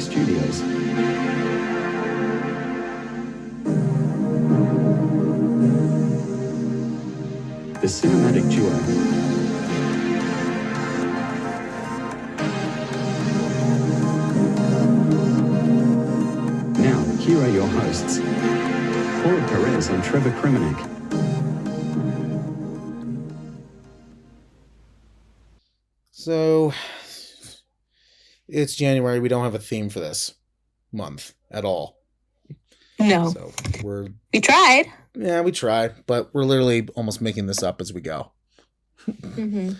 Studios. The cinematic duo. Now, here are your hosts, Paul Perez and Trevor Kriminek. So, it's January. We don't have a theme for this month at all. No. So we tried. Yeah, we tried, but we're literally almost making this up as we go. Mm-hmm. I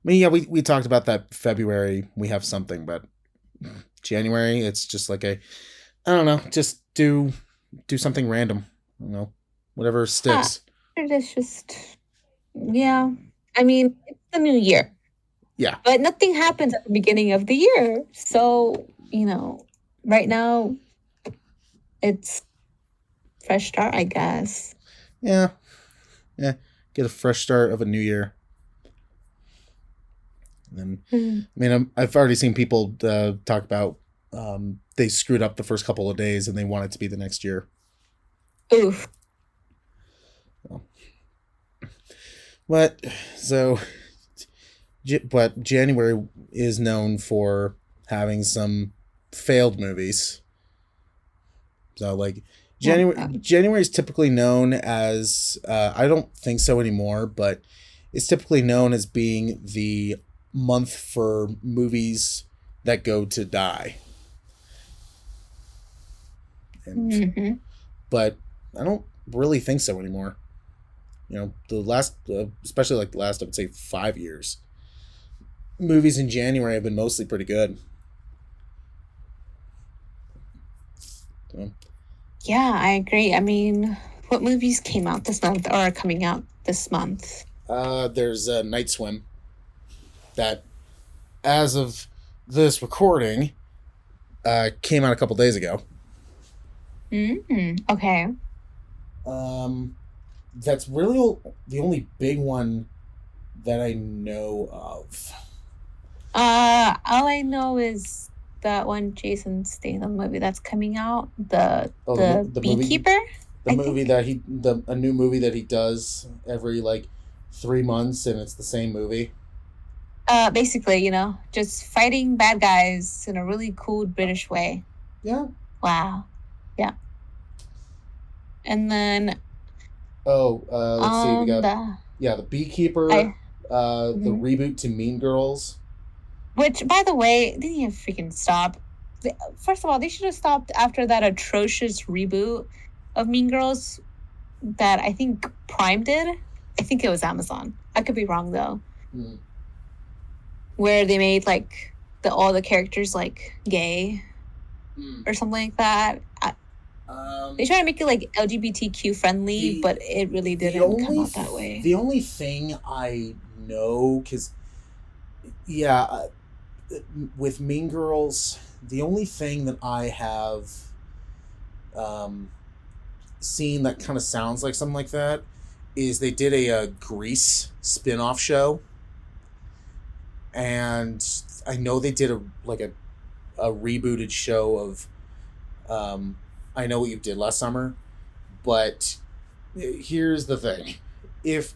mean, yeah, we talked about that February. We have something, but January, it's just like I don't know, just do something random. I don't know, whatever sticks. It is just, yeah. I mean, it's the new year. Yeah. But nothing happens at the beginning of the year. So, right now, it's fresh start, I guess. Yeah. Get a fresh start of a new year. And then, I mean, I've already seen people talk about they screwed up the first couple of days and they want it to be the next year. Oof. But January is known for having some failed movies. So, like, January is typically known as, I don't think so anymore, but it's typically known as being the month for movies that go to die. And, But I don't really think so anymore. The last, especially like the last, I would say 5 years, movies in January have been mostly pretty good. So. Yeah, I agree. I mean, what movies came out this month or are coming out this month? There's Night Swim that, as of this recording, came out a couple days ago. Okay. That's really the only big one that I know of. All I know is that one Jason Statham movie that's coming out, the Beekeeper. A new movie that he does every 3 months, and it's the same movie. Basically, just fighting bad guys in a really cool British way. Yeah. Wow. Yeah. And then. Let's see. We got the Beekeeper. The reboot to Mean Girls. Which, by the way, they didn't even freaking stop. First of all, they should have stopped after that atrocious reboot of Mean Girls that I think Prime did. I think it was Amazon. I could be wrong, though. Where they made, all the characters, gay or something like that. They try to make it, LGBTQ friendly, but it really didn't come out that way. The only thing I know, because, with Mean Girls, the only thing that I have seen that kind of sounds like something like that is they did a Grease spin-off show, and I know they did a rebooted show of I Know What You Did Last Summer, but here's the thing: if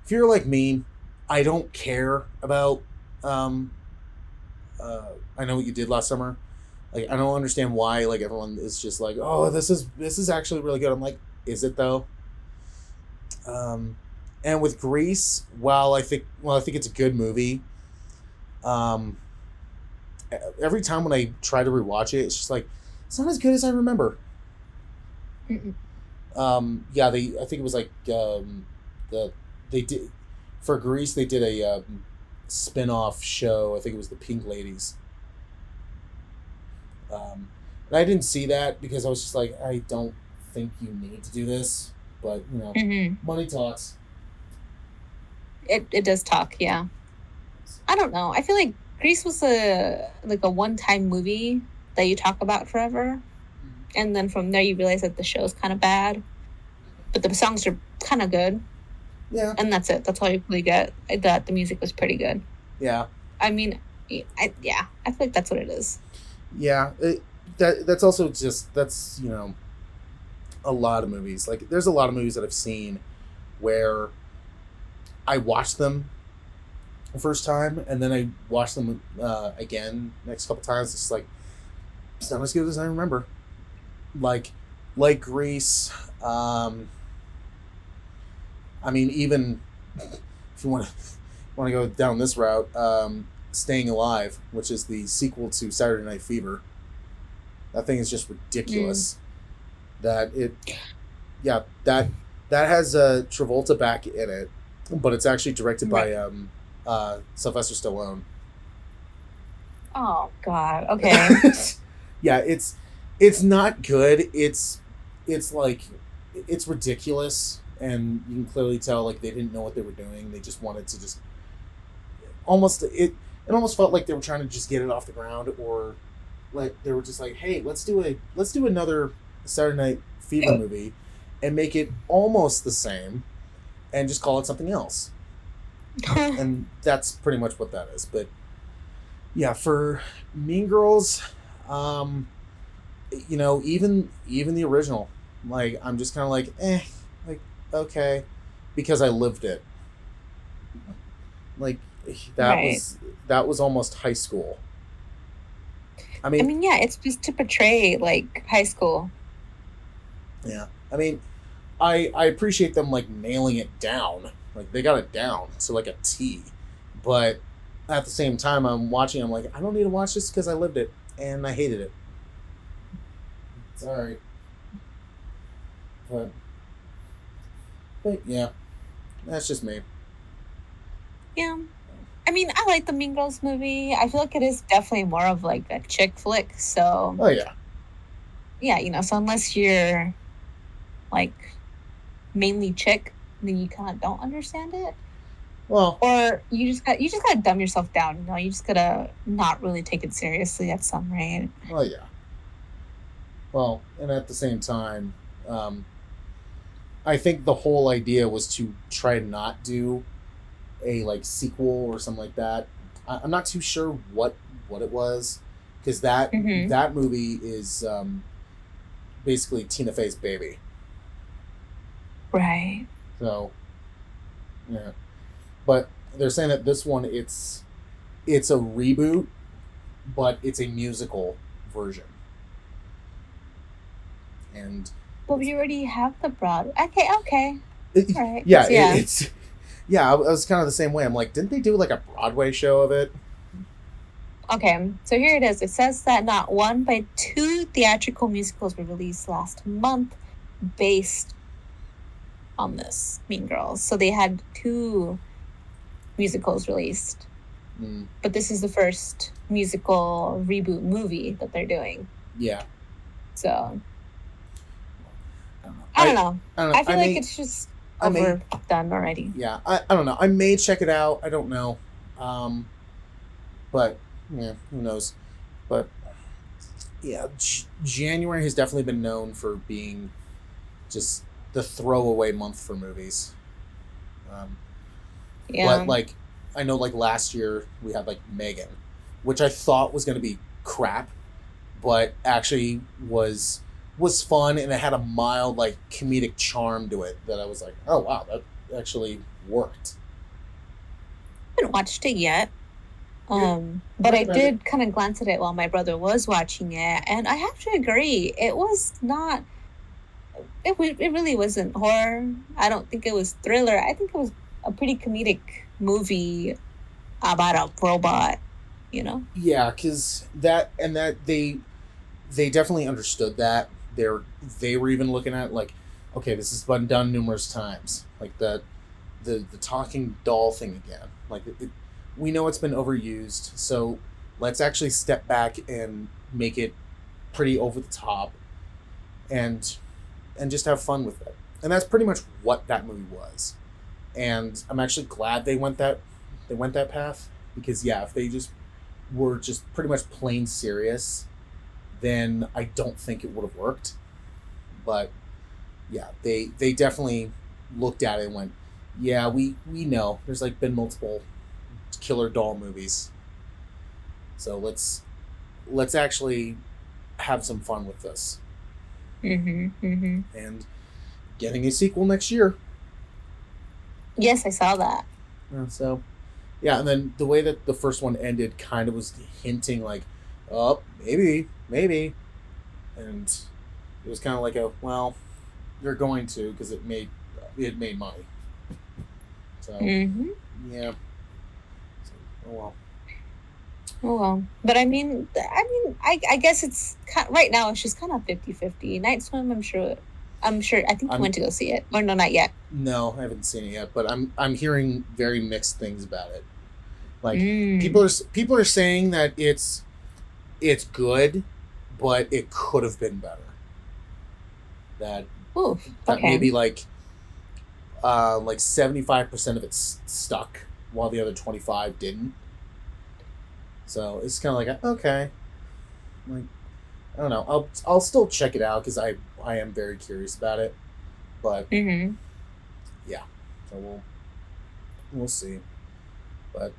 you're like me, I don't care about I Know What You Did Last Summer. I don't understand why everyone is just oh, this is actually really good. I'm like, is it though? And with Grease, while I think it's a good movie, every time when I try to rewatch it, it's just it's not as good as I remember. I think it was they did for Grease, they did a spin-off show. I think it was the Pink Ladies. And I didn't see that because I was just I don't think you need to do this, but money talks. It does talk, yeah. I don't know. I feel like Grease was a one-time movie that you talk about forever, and then from there you realize that the show is kind of bad, but the songs are kind of good. Yeah. And that's it. That's all you really get. I thought the music was pretty good. Yeah. I mean, I feel like that's what it is. Yeah, that's also just that's a lot of movies. Like there's a lot of movies that I've seen where I watched them the first time and then I watched them again next couple times. It's like it's not as good as I remember. Like like Grease. I mean, even if you want to go down this route, Staying Alive, which is the sequel to Saturday Night Fever. That thing is just ridiculous. That it, yeah, that has Travolta back in it, but it's actually directed by Right. Sylvester Stallone. Oh God. Okay. Yeah, it's not good. It's like it's ridiculous, and you can clearly tell like they didn't know what they were doing. They just wanted to just almost it almost felt like they were trying to just get it off the ground, or like they were just like, hey, let's do another Saturday Night Fever movie, and make it almost the same, and just call it something else. And that's pretty much what that is. But yeah, for Mean Girls, um, even the original, like I'm just kind of like, like okay, because I lived it. Like that Right. was that was almost high school. I I mean, mean, yeah, it's just to portray like high school. yeah. I mean, I appreciate them like nailing it down. Like they got it down to like a T. But at the same time, I'm watching. I'm like, I don't need to watch this because I lived it and I hated it. Sorry, but yeah, that's just me. Yeah. I mean, I like the Mean Girls movie. I feel like it is definitely more of like a chick flick. So Oh yeah, yeah, so unless you're like mainly chick, then you kind of don't understand it. well, Or you just gotta dumb yourself down. You just gotta not really take it seriously at some rate. well, yeah. Well, and at the same time, um, I think the whole idea was to try not do a like sequel or something like that. I'm not too sure what it was because Mm-hmm. that movie is basically Tina Fey's baby. Right. So yeah, but they're saying that this one it's a reboot, but it's a musical version, and But we already have the broad. Okay. Okay. All right. yeah, 'Cause, yeah. it's yeah. I was kind of the same way. I'm like, didn't they do like a Broadway show of it? Okay, so here it is. It says that not one but two theatrical musicals were released last month based on this Mean Girls. So they had two musicals released, Mm, but this is the first musical reboot movie that they're doing. yeah, So I don't know. I don't know. I don't know. I feel like it's just I may overdone already. yeah. I don't know. I may check it out. I don't know. But yeah, who knows? But yeah, January has definitely been known for being just the throwaway month for movies. Um, Yeah. but like, I know like last year we had like Megan, which I thought was going to be crap, but actually was fun and it had a mild like comedic charm to it that I was like, oh wow, that actually worked. I haven't watched it yet. Yeah, But I recommend it. did kind of glance at it while my brother was watching it, and I have to agree, it was not. It really wasn't horror. I don't think it was thriller. I think it was a pretty comedic movie about a robot. Yeah, because that they definitely understood that. They were even looking at like, okay, this has been done numerous times, like the talking doll thing again. Like we know it's been overused, so let's actually step back and make it pretty over the top, and just have fun with it. And that's pretty much what that movie was. And I'm actually glad they went that path because yeah, if they just were just pretty much plain serious, then I don't think it would have worked. But yeah, they definitely looked at it and went, yeah, we know there's like been multiple killer doll movies, so let's actually have some fun with this. And getting a sequel next year. Yes, I saw that. So, yeah, and then the way that the first one ended kind of was hinting like, oh, maybe, and it was kind of like a, well, they're going to because it made money. So yeah. So, oh well. But I guess it's right now it's just kind of 50-50. Night Swim, I'm sure. I think you went to go see it, or no, not yet. No, I haven't seen it yet, but I'm hearing very mixed things about it. Like people are saying that it's good, but it could have been better. That maybe like 75% of it stuck, while the other 25 didn't. So it's kind of like, okay, like, I don't know. I'll still check it out because I am very curious about it, but yeah. So we'll see. But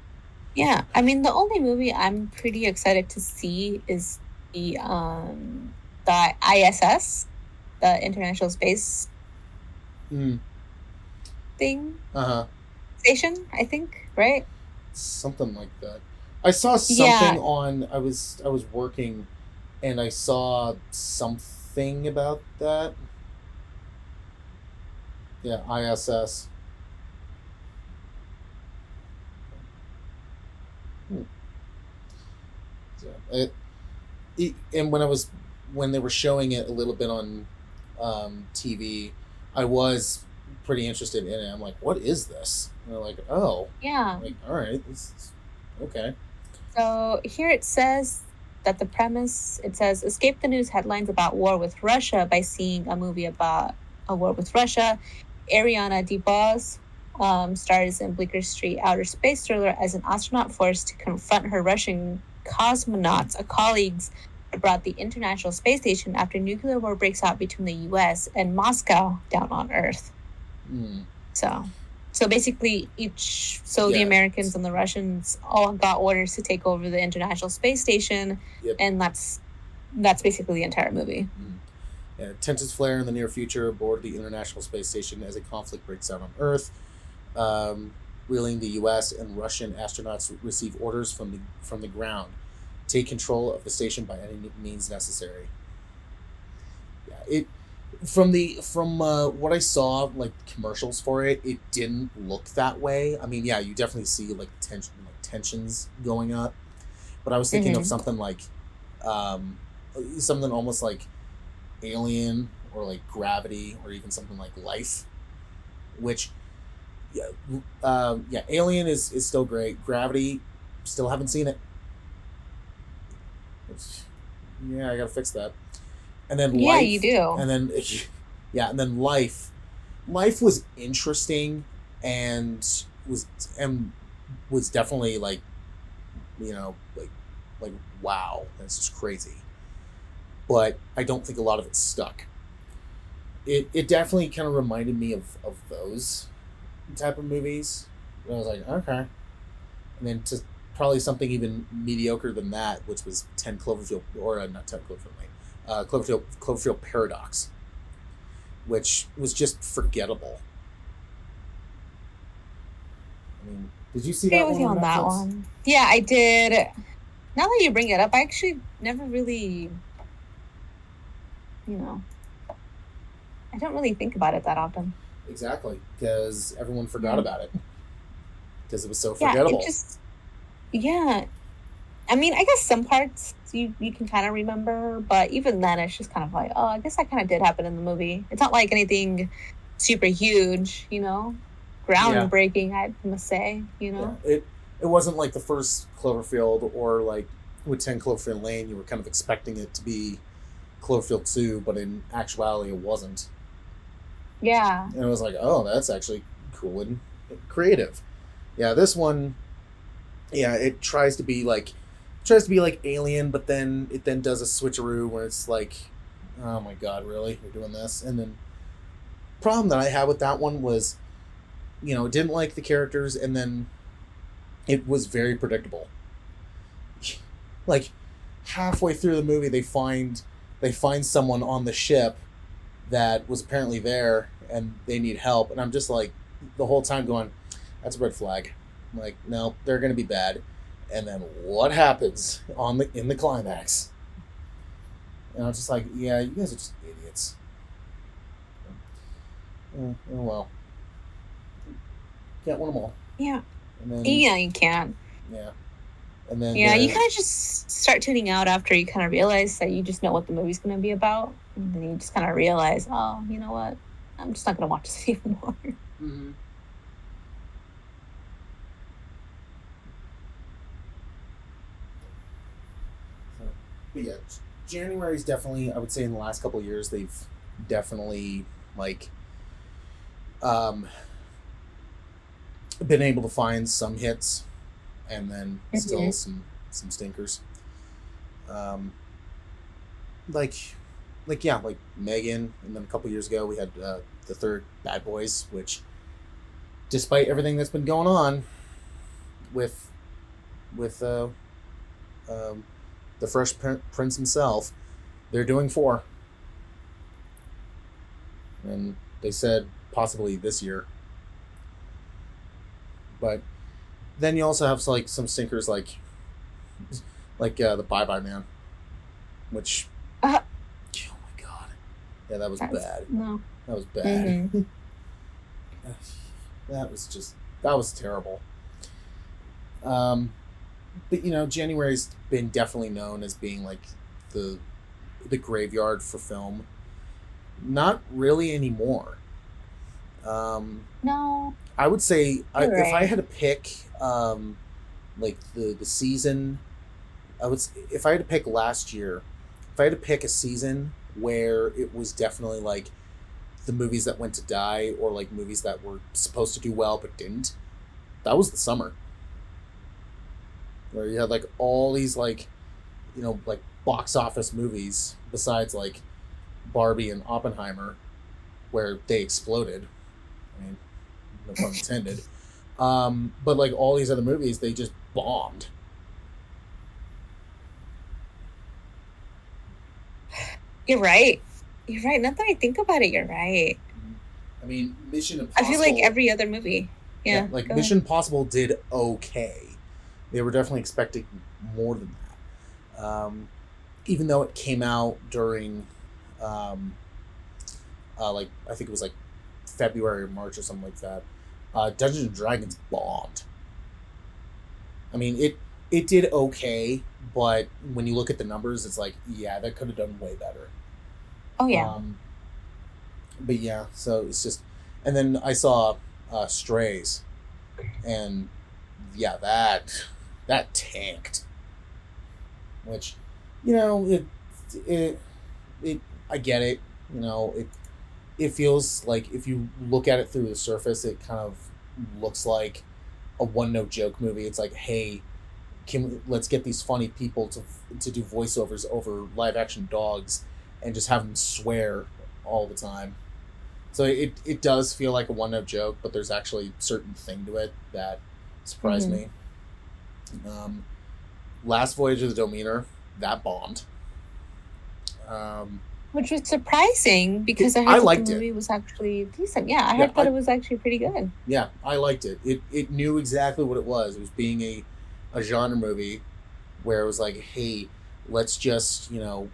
yeah, I mean, the only movie I'm pretty excited to see is the ISS, the International Space thing. Station, I think, right? Something like that. I saw something on. I was working, and I saw something about that. Yeah, ISS. So and when they were showing it a little bit on TV, I was pretty interested in it. I'm like, what is this? And they're like, oh, yeah. I'm like, all right, this is okay. So here it says that the premise, it says, escape the news headlines about war with Russia by seeing a movie about a war with Russia. Ariana DeBose stars in Bleecker Street outer space thriller as an astronaut forced to confront her Russian cosmonauts, colleagues aboard the International Space Station after nuclear war breaks out between the U.S. and Moscow down on Earth. So basically the Americans and the Russians all got orders to take over the International Space Station, and that's basically the entire movie. Yeah, tensions flare in the near future aboard the International Space Station as a conflict breaks out on Earth. Wheeling the U.S. and Russian astronauts receive orders from the ground. Take control of the station by any means necessary. Yeah, from what I saw, like commercials for it, it didn't look that way. I mean, yeah, you definitely see like tensions going up, but I was thinking of something like, something almost like Alien or like Gravity or even something like Life, which, Alien is still great. Gravity, still haven't seen it. I gotta fix that. And then Life, you do. And then Life was interesting and was definitely like, like wow, this is crazy. But I don't think a lot of it stuck. It definitely kind of reminded me of those type of movies. And I was like, okay. And then to probably something even mediocre than that, which was 10 Cloverfield, or not 10 Cloverfield, Cloverfield Paradox, which was just forgettable. I mean, did you see that one? With you on that one. Yeah, I did. Now that you bring it up, I actually never really, I don't really think about it that often. Exactly, because everyone forgot about it. Because it was so forgettable. I mean, I guess some parts you can kind of remember, but even then it's just kind of like, oh, I guess that kind of did happen in the movie. It's not like anything super huge, groundbreaking, I must say, Yeah, it wasn't like the first Cloverfield, or like with 10 Cloverfield Lane, you were kind of expecting it to be Cloverfield 2, but in actuality it wasn't. Yeah. And it was like, oh, that's actually cool and creative. Yeah, this one, it tries to be like Alien, but then it does a switcheroo where it's like, oh my god, really? You're doing this? And then problem that I had with that one was, didn't like the characters, and then it was very predictable. Like, halfway through the movie they find someone on the ship that was apparently there and they need help, and I'm just like the whole time going, that's a red flag. I'm like, no, they're gonna be bad. And then what happens in the climax? And I'm just like, yeah, you guys are just idiots. Oh well. Can't win them all. Yeah. And then, Yeah, you can. Yeah. And then yeah, you kind of just start tuning out after you kind of realize that you just know what the movie's going to be about. And then you just kind of realize, oh, you know what? I'm just not going to watch this anymore. Mm-hmm. But yeah, January's definitely, I would say in the last couple of years, they've definitely, like, been able to find some hits and then still some stinkers. Like Megan, and then a couple years ago we had the third Bad Boys, which, despite everything that's been going on with the Fresh Prince himself, they're doing 4, and they said possibly this year. But then you also have like some stinkers like the Bye Bye Man, which oh my god, yeah, that was bad. No, that was bad. Mm-hmm. that was terrible. But you know, January's been definitely known as being like the graveyard for film. Not really anymore. No. I would say if I had to pick like the season, if I had to pick last year, if I had to pick a season where it was definitely like the movies that went to die, or like movies that were supposed to do well but didn't, that was the summer. Where you had like all these like, you know, like box office movies besides like Barbie and Oppenheimer, where they exploded. I mean, no pun intended. But like all these other movies, they just bombed. You're right. You're right. Now that I think about it, you're right. I mean, Mission Impossible. I feel like every other movie. Yeah. Like Mission Impossible did okay. They were definitely expecting more than that. Even though it came out during, like, I think it was like February or March or something like that. Dungeons and Dragons bombed. I mean, it did okay, but when you look at the numbers, it's like, yeah, that could have done way better. Oh yeah. But yeah, so it's just, and then I saw Strays, and yeah, that tanked. Which, you know, it I get it. You know, it feels like if you look at it through the surface, it kind of looks like a one-note joke movie. It's like, hey, let's get these funny people to do voiceovers over live-action dogs and just have them swear all the time. So it does feel like a one-note joke, but there's actually a certain thing to it that surprised me. Last Voyage of the Demeter, that bombed. Which was surprising because I heard that the movie was actually decent. Yeah, I thought it was actually pretty good. Yeah, I liked it. It knew exactly what it was. It was being a genre movie where it was like, hey, let's just, you know,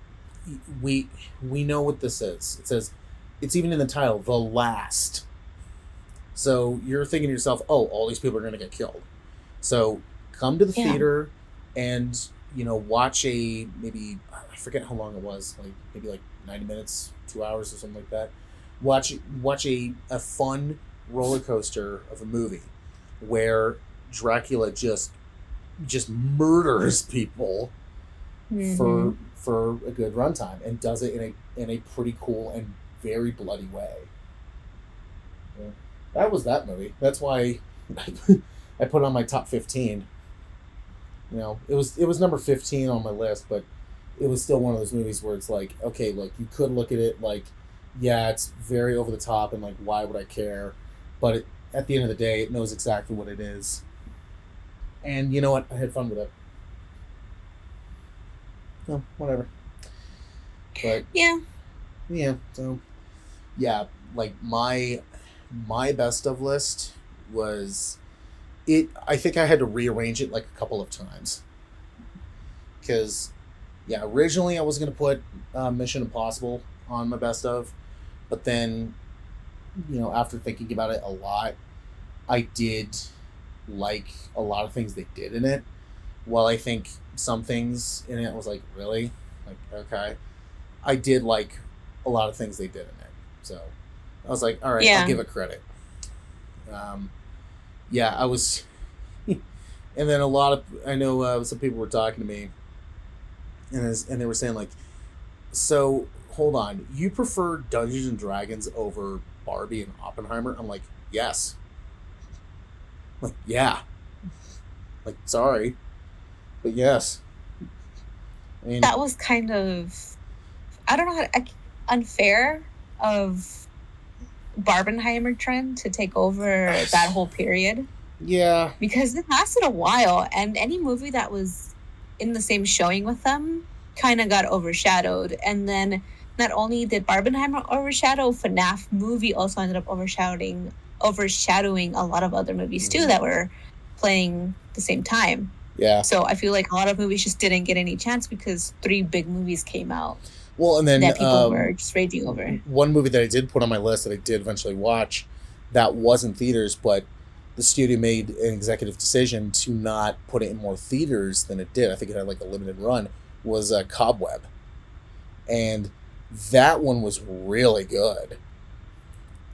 we know what this is. It says, it's even in the title, The Last. So you're thinking to yourself, oh, all these people are going to get killed. So come to the theater and, you know, watch maybe, I forget how long it was, like maybe like 90 minutes, 2 hours or something like that. Watch a fun roller coaster of a movie where Dracula just murders people for a good runtime, and does it in a pretty cool and very bloody way. Yeah. That was that movie. That's why I put it on my top 15. You know, it was number 15 on my list, but it was still one of those movies where it's like, okay, look, you could look at it like, yeah, it's very over the top and like, why would I care? But at the end of the day, it knows exactly what it is. And you know what? I had fun with it. no, whatever. But Yeah. So yeah, like my best of list was it. I think I had to rearrange it like a couple of times because yeah, originally I was gonna put Mission Impossible on my best of, but then after thinking about it a lot, I did like a lot of things they did in it. While I think some things in it was like, really? Like, okay. I did like a lot of things they did in it. So I was like, all right, Yeah. I'll give it credit. Yeah, I was. And then I know some people were talking to me and they were saying, like, so hold on, you prefer Dungeons and Dragons over Barbie and Oppenheimer? I'm like, yes. Like, yeah. Like, sorry. But yes. I mean, that was kind of, I don't know unfair of Barbenheimer trend to take over that whole period. Yeah. Because it lasted a while, and any movie that was in the same showing with them kind of got overshadowed. And then not only did Barbenheimer overshadow, FNAF movie also ended up overshadowing a lot of other movies too that were playing the same time. Yeah. So I feel like a lot of movies just didn't get any chance because 3 big movies came out. Well, and then that people were just raging over. One movie that I did put on my list that I did eventually watch that was in theaters, but the studio made an executive decision to not put it in more theaters than it did. I think it had like a limited run, was Cobweb. And that one was really good.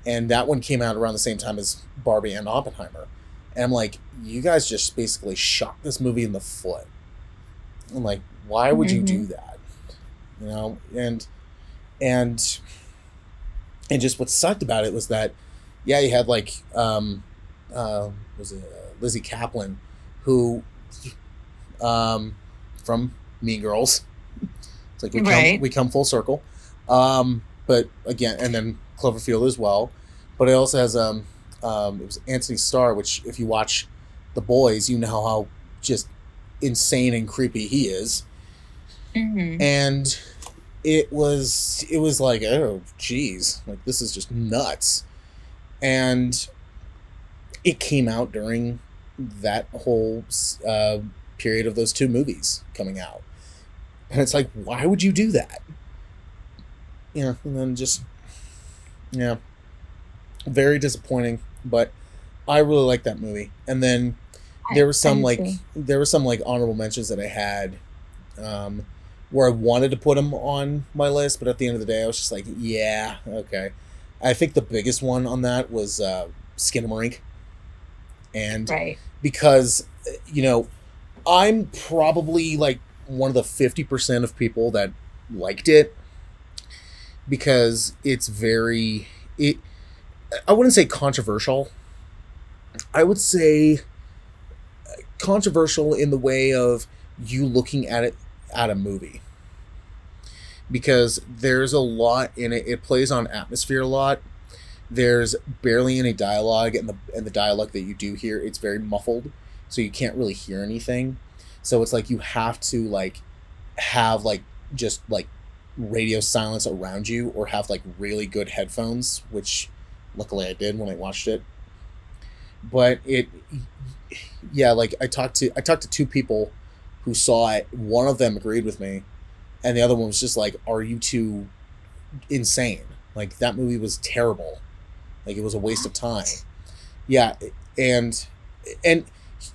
And that one came out around the same time as Barbie and Oppenheimer. And I'm like, you guys just basically shot this movie in the foot. I'm like, why would you do that? And just what sucked about it was that, yeah, you had like, was it Lizzie Kaplan, who, from Mean Girls. It's like we come full circle. But again, and then Cloverfield as well. But it also has it was Anthony Starr, which if you watch The Boys, you know how just insane and creepy he is. Mm-hmm. And it was like, oh geez, like this is just nuts. And it came out during that whole period of those 2 movies coming out. And it's like, why would you do that? And then just, very disappointing. But I really like that movie. And then there were some honorable mentions that I had, where I wanted to put them on my list, but at the end of the day, I was just like, yeah, okay. I think the biggest one on that was Skinamarink. And because, I'm probably like one of the 50% of people that liked it because it's I wouldn't say controversial. I would say controversial in the way of you looking at it at a movie. Because there's a lot in it. It plays on atmosphere a lot. There's barely any dialogue, and the dialogue that you do hear, it's very muffled, so you can't really hear anything. So it's like you have to like have like just like radio silence around you, or have like really good headphones, which luckily I did when I watched it. But like I talked to 2 people who saw it. One of them agreed with me, and the other one was just like, "Are you too insane? Like that movie was terrible. Like it was a waste of time." Yeah, and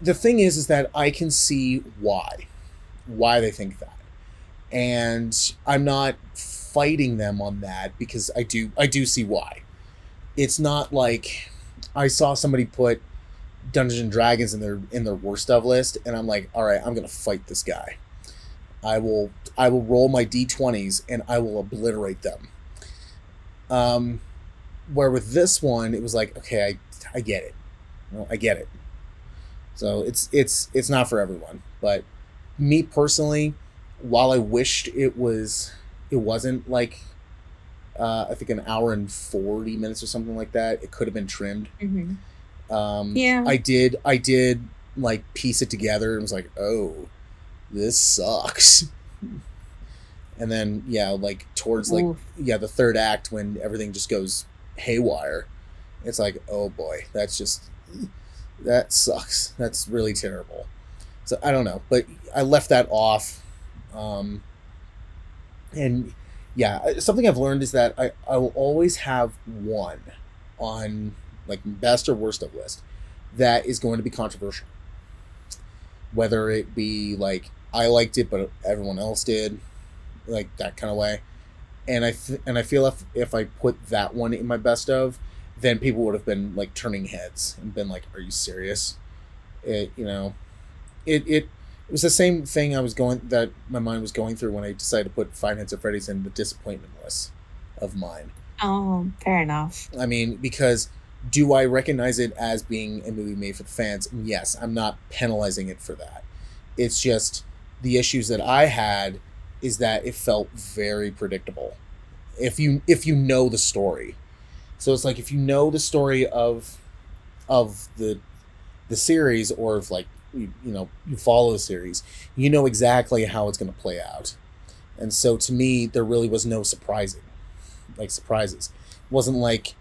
the thing is that I can see why they think that, and I'm not fighting them on that because I do see why. It's not like I saw somebody put Dungeons and Dragons in their worst of list, and I'm like, all right, I'm gonna fight this guy. I will roll my d20s and I will obliterate them. Where with this one, it was like, okay, I get it. I get it. So it's not for everyone. But me personally, while I wished it wasn't like I think an hour and 40 minutes or something like that. It could have been trimmed. Mm-hmm. Yeah. I did like piece it together and was like, oh, this sucks. And then like towards like Oof. the third act when everything just goes haywire, it's like, oh boy, that sucks. That's really terrible. So I don't know, but I left that off. And something I've learned is that I will always have one on like best or worst of list that is going to be controversial. Whether it be like I liked it but everyone else did, like that kind of way. And I feel if I put that one in my best of, then people would have been like turning heads and been like, "Are you serious?" It was the same thing that my mind was going through when I decided to put Five Nights at Freddy's in the disappointment list of mine. Oh, fair enough. I mean, because do I recognize it as being a movie made for the fans? Yes, I'm not penalizing it for that. It's just the issues that I had is that it felt very predictable. If you know the story. So it's like if you know the story of the series, or if like you follow the series, you know exactly how it's going to play out. And so to me, there really was no surprises. It wasn't like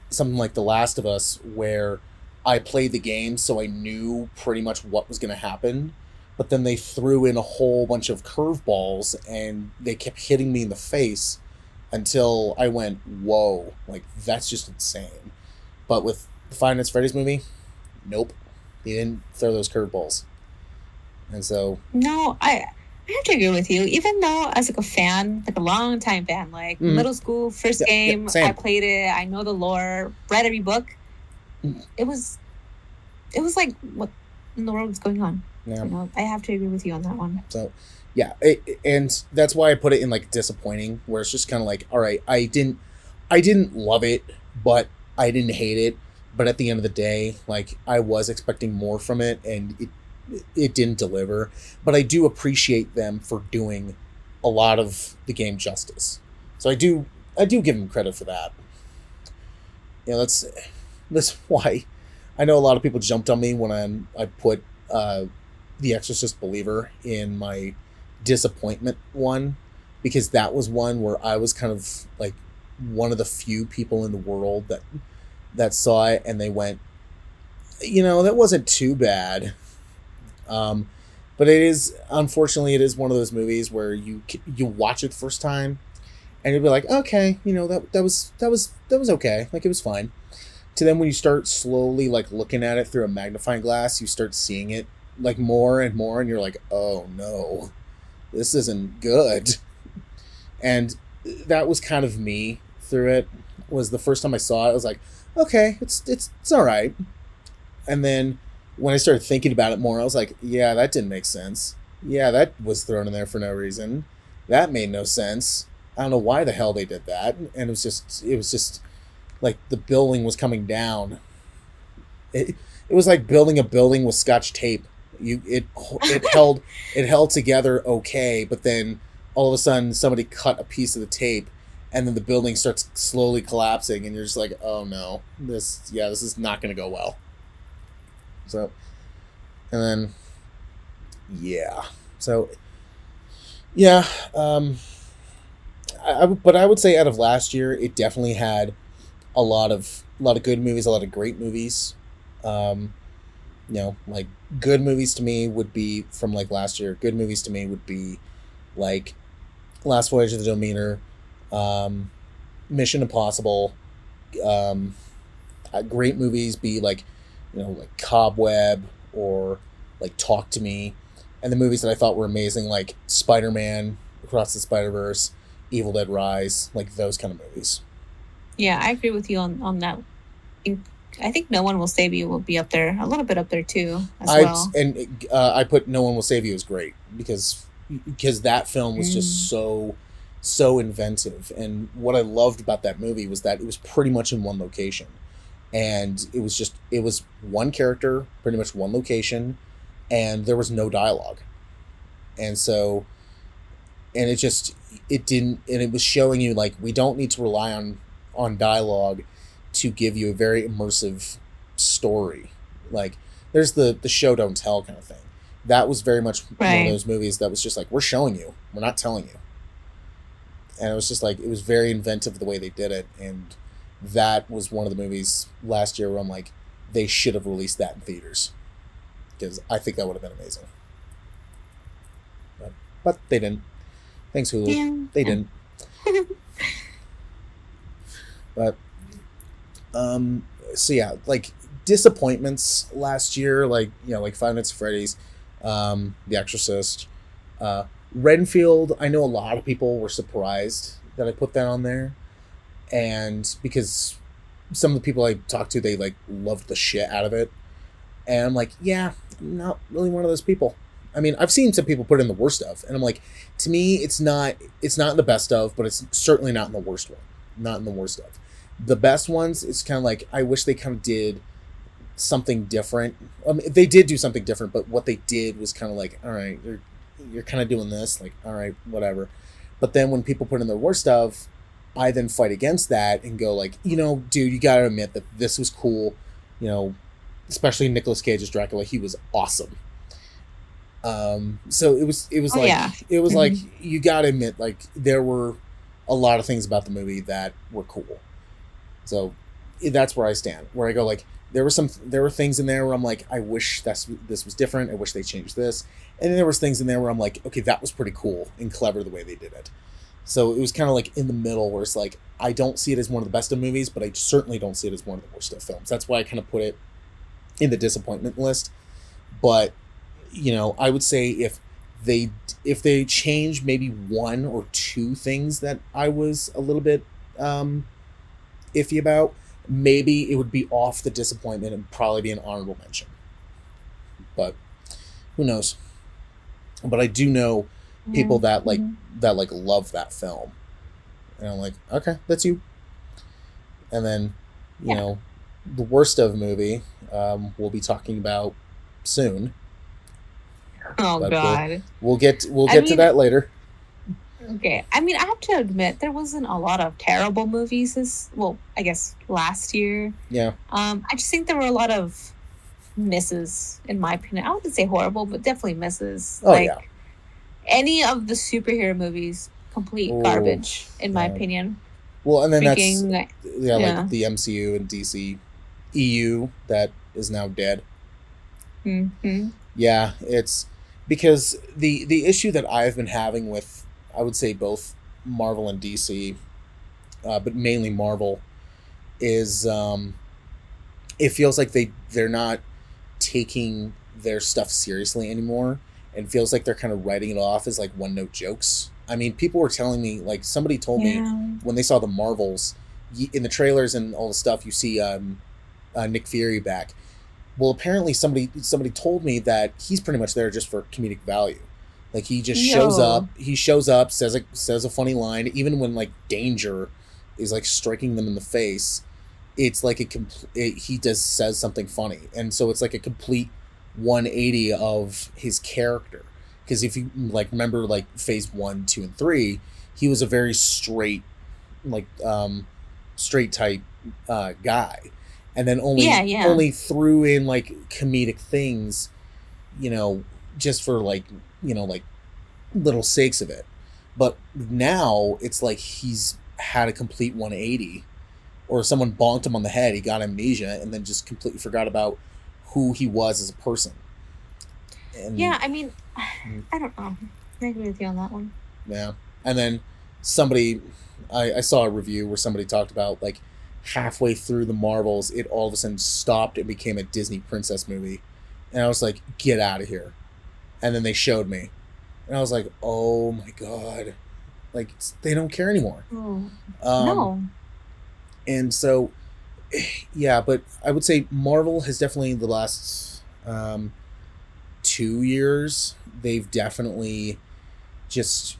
something like The Last of Us where I played the game so I knew pretty much what was going to happen, but then they threw in a whole bunch of curveballs and they kept hitting me in the face until I went, whoa, like that's just insane. But with the Five Nights at Freddy's movie, nope, he didn't throw those curveballs. And so No, I have to agree with you. Even though as like a fan, like a long time fan, like middle school, first game, same. I played it, I know the lore, read every book. It was like, what in the world is going on? Yeah. I have to agree with you on that one. So and that's why I put it in like disappointing, where it's just kind of like, all right, I didn't love it, but I didn't hate it. But at the end of the day, like I was expecting more from it, and it didn't deliver. But I do appreciate them for doing a lot of the game justice. So I do give them credit for that. That's why I know a lot of people jumped on me when I put The Exorcist Believer in my disappointment one, because that was one where I was kind of like one of the few people in the world that saw it and they went, that wasn't too bad. But unfortunately it is one of those movies where you watch it the first time and you'll be like, okay, that was okay, like it was fine. To then when you start slowly like looking at it through a magnifying glass, you start seeing it like more and more, and you're like, oh no, this isn't good. And that was kind of me through it. Was the first time I saw it, I was like, okay, it's all right. And then when I started thinking about it more, I was like, yeah, that didn't make sense. Yeah, that was thrown in there for no reason. That made no sense. I don't know why the hell they did that. And it was just like the building was coming down. It was like building a building with Scotch tape. It held together okay, but then all of a sudden somebody cut a piece of the tape, and then the building starts slowly collapsing, and you're just like, oh no, this is not going to go well. So, and then but I would say out of last year, it definitely had a lot of good movies, a lot of great movies. Like good movies to me would be from like last year. Good movies to me would be like Last Voyage of the Demeter, Mission Impossible. Great movies be like, like Cobweb or like Talk to Me, and the movies that I thought were amazing, like Spider-Man, Across the Spider-Verse, Evil Dead Rise, like those kind of movies. Yeah, I agree with you on that. I think No One Will Save You will be up there, a little bit up there too, as well. And I put No One Will Save You as great because that film was just so inventive. And what I loved about that movie was that it was pretty much in one location. And it was one character, pretty much one location, and there was no dialogue. And so, and it was showing you like, we don't need to rely on dialogue to give you a very immersive story. Like there's the show don't tell kind of thing. That was very much one of those movies that was just like, we're showing you, we're not telling you. And it was just like, it was very inventive the way they did it. And that was one of the movies last year where I'm like, they should have released that in theaters, because I think that would have been amazing. But they didn't. Thanks, Hulu. Yeah. They didn't. But so yeah, like disappointments last year, like, you know, like Five Nights at Freddy's, The Exorcist, Renfield. I know a lot of people were surprised that I put that on there, and because some of the people I talked to, they like loved the shit out of it, and I'm like, yeah, I'm not really one of those people. I mean, I've seen some people put in the worst of, and I'm like, to me, it's not in the best of, but it's certainly not in the worst one. Not in the worst of. The best ones, it's kind of like, I wish they kind of did something different. I mean, they did do something different, but what they did was kind of like, all right, you're kind of doing this, like, all right, whatever. But then when people put in their worst of, I then fight against that and go like, you know, dude, you gotta admit that this was cool, you know, especially Nicolas Cage's Dracula. He was awesome. So it was like, yeah. it was like, you gotta admit, like, there were a lot of things about the movie that were cool. So that's where I stand, where I go like, there were things in there where I'm like, I wish this was different. I wish they changed this. And then there was things in there where I'm like, okay, that was pretty cool and clever the way they did it. So it was kind of like in the middle, where it's like, I don't see it as one of the best of movies, but I certainly don't see it as one of the worst of films. That's why I kind of put it in the disappointment list. But, you know, I would say if they change maybe one or two things that I was a little bit iffy about, maybe it would be off the disappointment and probably be an honorable mention. But who knows? But I do know people that love that film, and I'm like, okay, that's you. And then, you know, the worst of movie, we'll be talking about soon. Oh, But God. we'll get to that later. Okay. I mean, I have to admit, there wasn't a lot of terrible movies I guess last year. Yeah. I just think there were a lot of misses, in my opinion. I wouldn't say horrible, but definitely misses. Oh, like, yeah. any of the superhero movies, complete garbage, in my opinion. Well, and then like Yeah. the MCU and DC EU that is now dead. Mm-hmm. Yeah, it's because the issue that I've been having with, I would say, both Marvel and DC, but mainly Marvel, is it feels like they're not taking their stuff seriously anymore, and feels like they're kind of writing it off as like one-note jokes. I mean, people were telling me, like, somebody told me when they saw the Marvels in the trailers and all the stuff, you see Nick Fury back. Well, apparently somebody told me that he's pretty much there just for comedic value. Like, he just shows up, says a funny line, even when like danger is like striking them in the face. It's like he says something funny, and so it's like a complete 180 of his character. Because if you like remember, like phase 1, 2, and 3, he was a very straight type guy, and then only threw in like comedic things, you know, just for like little sakes of it. But now it's like he's had a complete 180, or someone bonked him on the head, he got amnesia, and then just completely forgot about who he was as a person. And, yeah, I mean, I don't know. I agree with you on that one. Yeah. And then I saw a review where somebody talked about, like, halfway through the Marvels, it all of a sudden stopped and became a Disney princess movie. And I was like, get out of here. And then they showed me. And I was like, oh my God. Like, they don't care anymore. Oh. No. And so, yeah, but I would say Marvel has definitely, the last 2 years, they've definitely just,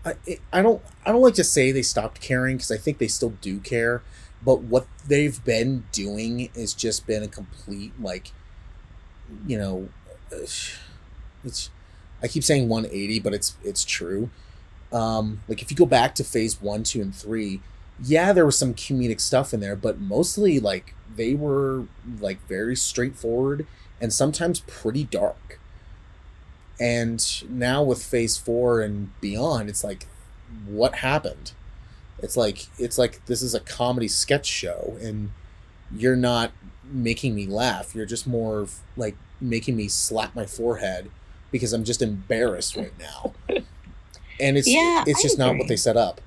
I don't like to say they stopped caring, because I think they still do care, but what they've been doing has just been a complete, like, you know, I keep saying 180, but it's true. Like, if you go back to phase 1, 2, and 3, yeah, there was some comedic stuff in there, but mostly, like, they were, like, very straightforward and sometimes pretty dark. And now with phase 4 and beyond, it's like what happened? It's like this is a comedy sketch show, and you're not making me laugh. You're just more of, like, making me slap my forehead because I'm just embarrassed right now. And it's just not what they set up.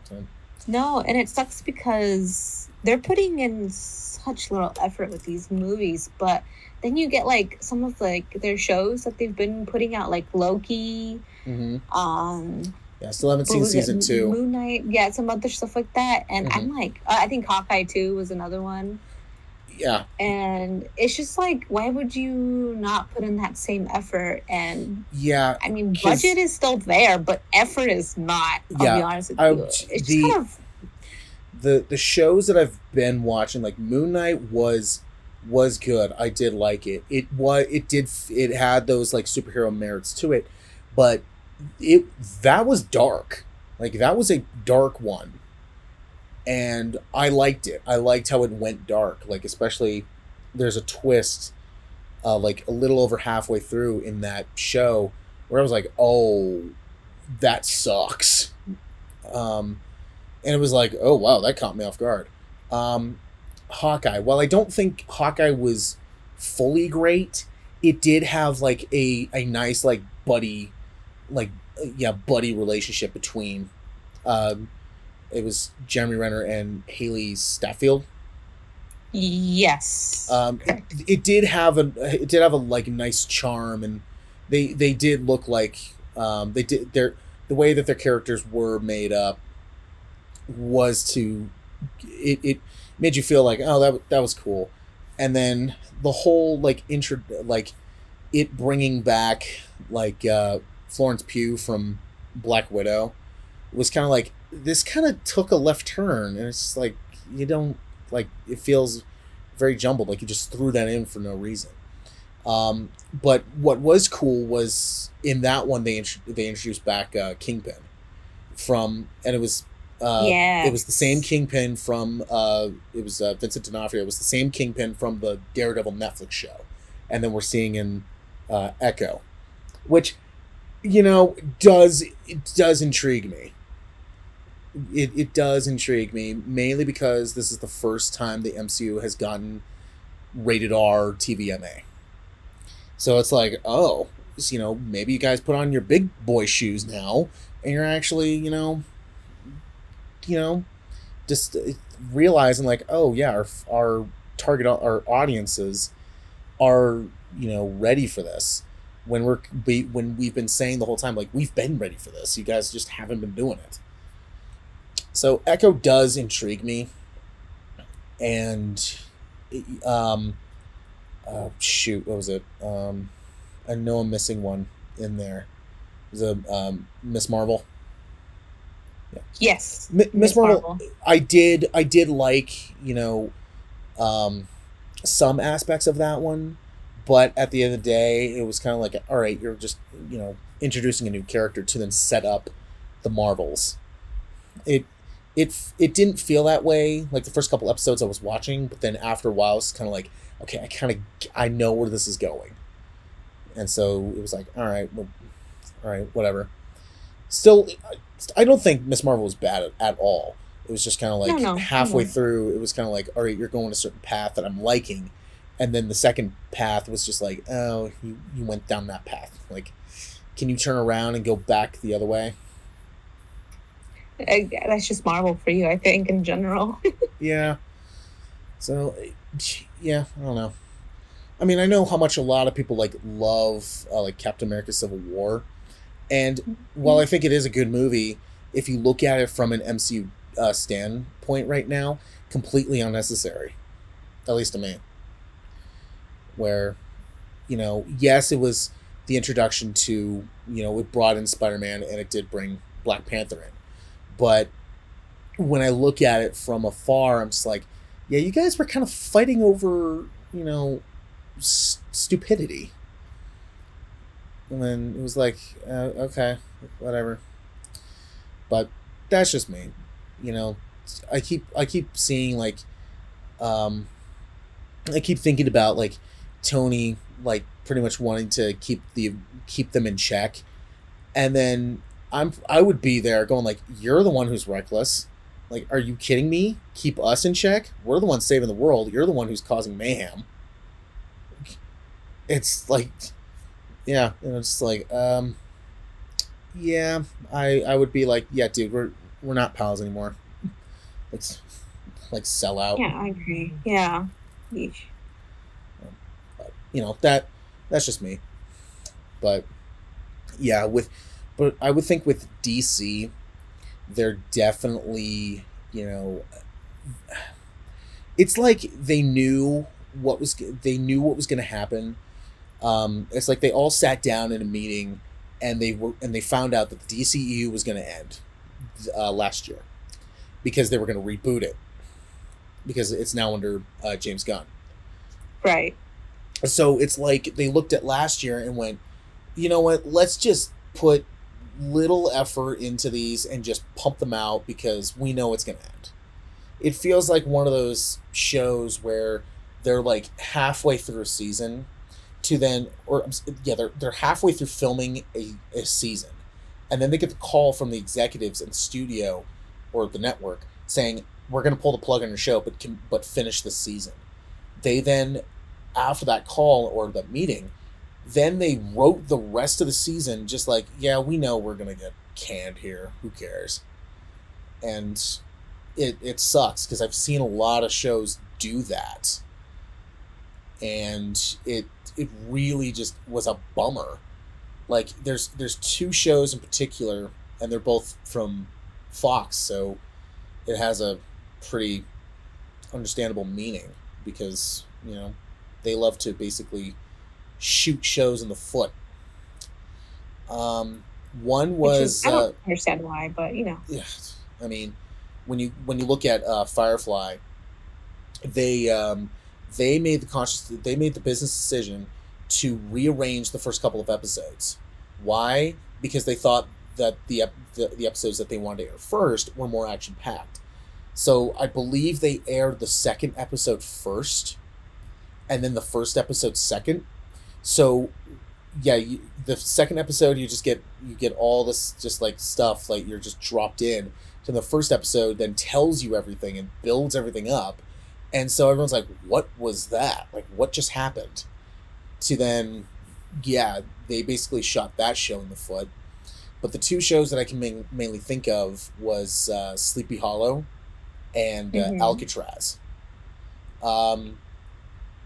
So. No, and it sucks because they're putting in such little effort with these movies, but then you get like some of like their shows that they've been putting out, like Loki. Mm-hmm. Yeah, I still haven't seen season 2. Moon Knight, yeah, some other stuff like that. And I'm like, I think Hawkeye 2 was another one. Yeah. And it's just like, why would you not put in that same effort? And yeah, I mean, budget is still there, but effort is not. I'll be honest with you. It's just kind of the shows that I've been watching, like Moon Knight was good. I did like it. It had those like superhero merits to it, but that was dark. Like, that was a dark one. And I liked it. I liked how it went dark. Like, especially there's a twist like a little over halfway through in that show where I was like, oh, that sucks. And it was like, oh, wow, that caught me off guard. Hawkeye. While I don't think Hawkeye was fully great, it did have like a nice like buddy relationship between it was Jeremy Renner and Haley Steinfeld. Yes. It did have a like nice charm, and they did look like the way that their characters were made up was to it made you feel like, oh, that was cool. And then the whole like it bringing back like Florence Pugh from Black Widow was kind of like, this kind of took a left turn, and it's like, you don't, like, it feels very jumbled, like you just threw that in for no reason. But what was cool was in that one they introduced back Kingpin and it was it was the same Kingpin from Vincent D'Onofrio. It was the same Kingpin from the Daredevil Netflix show, and then we're seeing in Echo, which, you know, does intrigue me. It does intrigue me, mainly because this is the first time the MCU has gotten rated R TVMA. So it's like, oh, you know, maybe you guys put on your big boy shoes now, and you're actually, you know, just realizing like, oh yeah, our target, our audiences are, you know, ready for this. When we've been saying the whole time, like, we've been ready for this, you guys just haven't been doing it. So Echo does intrigue me, and shoot, what was it? I know I'm missing one in there. It was a Miss Marvel. Yeah. Yes. Miss Marvel. I did like, you know, some aspects of that one, but at the end of the day, it was kind of like, all right, you're just, you know, introducing a new character to then set up the Marvels. It didn't feel that way like the first couple episodes I was watching, but then after a while it's kind of like, okay, I know where this is going, and so it was like, all right, whatever. Still, I don't think Miss Marvel was bad at all. It was just kind of like halfway through, it was kind of like, all right, you're going a certain path that I'm liking, and then the second path was just like, oh, you went down that path. Like, can you turn around and go back the other way? That's just Marvel for you, I think, in general. Yeah. So, yeah, I don't know. I mean, I know how much a lot of people like love like Captain America: Civil War, and while I think it is a good movie, if you look at it from an MCU standpoint right now, completely unnecessary, at least to me. Where, you know, yes, it was the introduction to, you know, it brought in Spider-Man and it did bring Black Panther in. But when I look at it from afar, I'm just like, yeah, you guys were kind of fighting over, you know, stupidity. And then it was like, okay, whatever. But that's just me. You know, I keep seeing like, I keep thinking about like Tony like pretty much wanting to keep them in check, and then I would be there going like, you're the one who's reckless. Like, are you kidding me? Keep us in check. We're the ones saving the world. You're the one who's causing mayhem. It's like, yeah, and it's like, yeah, I would be like, yeah, dude, we're not pals anymore. Let's like sell out. Yeah, I agree. Yeah. Yeesh. You know, that's just me. But yeah, but I would think with DC, they're definitely, you know, it's like they knew what was going to happen. It's like they all sat down in a meeting, and they found out that the DCEU was going to end last year because they were going to reboot it because it's now under James Gunn. Right. So it's like they looked at last year and went, you know what? Let's just put little effort into these and just pump them out because we know it's going to end. It feels like one of those shows where they're like halfway through a season to then, or yeah, they're halfway through filming a season, and then they get the call from the executives in the studio or the network saying, we're going to pull the plug on your show, but finish the season. They then, after that call or the meeting, then they wrote the rest of the season just like, yeah, we know we're going to get canned here. Who cares? And it sucks because I've seen a lot of shows do that. And it really just was a bummer. Like, there's two shows in particular, and they're both from Fox, so it has a pretty understandable meaning because, you know, they love to basically shoot shows in the foot. One was I don't understand why, but you know. Yeah, I mean, when you look at Firefly, they made the business decision to rearrange the first couple of episodes. Why? Because they thought that the episodes that they wanted to air first were more action packed. So I believe they aired the second episode first, and then the first episode second. So, yeah, the second episode you get all this just like stuff, like you're just dropped in. So the first episode then tells you everything and builds everything up, and so everyone's like, "What was that? Like, what just happened?" To then, yeah, they basically shot that show in the foot. But the two shows that I can mainly think of was Sleepy Hollow and Alcatraz.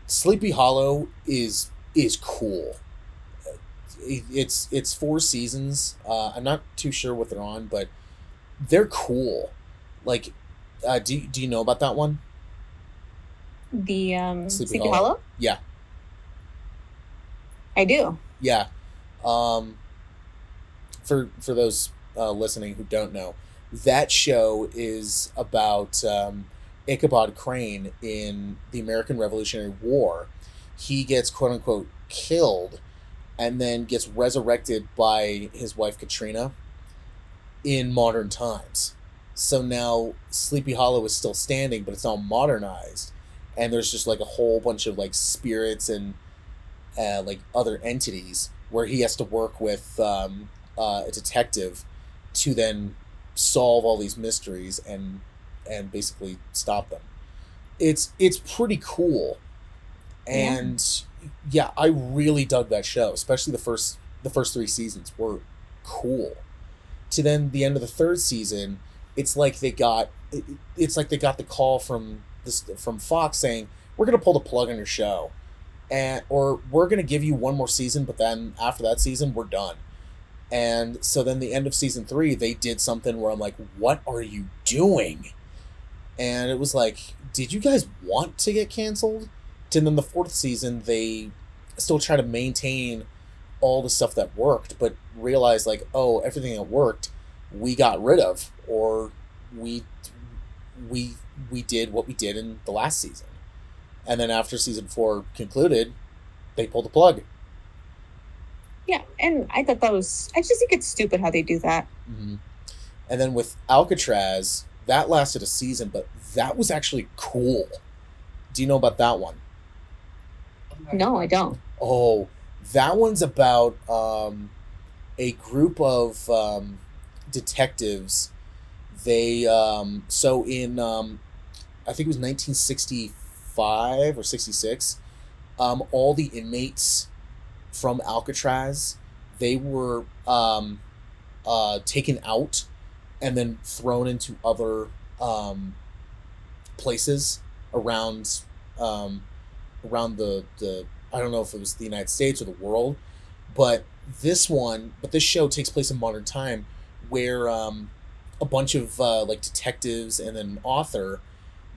Sleepy Hollow is cool. It's 4 seasons. I'm not too sure what they're on, but they're cool. Like, do you know about that one? The Sleepy Hollow? Yeah. I do. Yeah. For those listening who don't know, that show is about Ichabod Crane in the American Revolutionary War. He gets quote unquote killed and then gets resurrected by his wife Katrina in modern times. So now Sleepy Hollow is still standing, but it's all modernized, and there's just like a whole bunch of like spirits and like other entities where he has to work with a detective to then solve all these mysteries and basically stop them. It's pretty cool, and yeah, I really dug that show, especially the first 3 seasons were cool. To then the end of the 3rd season, it's like they got the call from Fox saying, we're gonna pull the plug on your show, or we're gonna give you one more season, but then after that season we're done. And so then the end of season 3, they did something where I'm like, what are you doing? And it was like, did you guys want to get canceled? And then the 4th season, they still try to maintain all the stuff that worked, but realize like, oh, everything that worked, we got rid of, or we did what we did in the last season. And then after season 4 concluded, they pulled the plug. Yeah, and I thought I just think it's stupid how they do that. Mm-hmm. And then with Alcatraz, that lasted a season, but that was actually cool. Do you know about that one? No, I don't. Oh, that one's about a group of detectives, they so in I think it was 1965 or 66, all the inmates from Alcatraz, they were taken out and then thrown into other places around around the I don't know if it was the United States or the world, but this show takes place in modern time, where a bunch of like detectives and an author,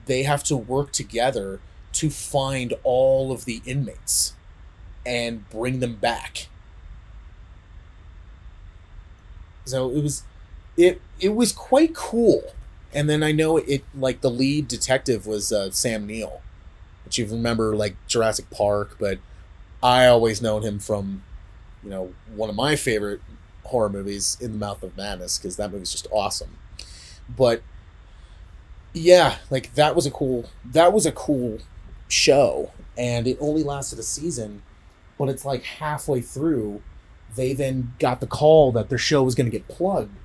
they have to work together to find all of the inmates and bring them back. So it was quite cool. And then I know it like the lead detective was Sam Neill, which you remember like Jurassic Park, but I always known him from, one of my favorite horror movies, In the Mouth of Madness, because that movie's just awesome. But yeah, like that was a cool show, and it only lasted a season, but it's like halfway through, they then got the call that their show was going to get plugged.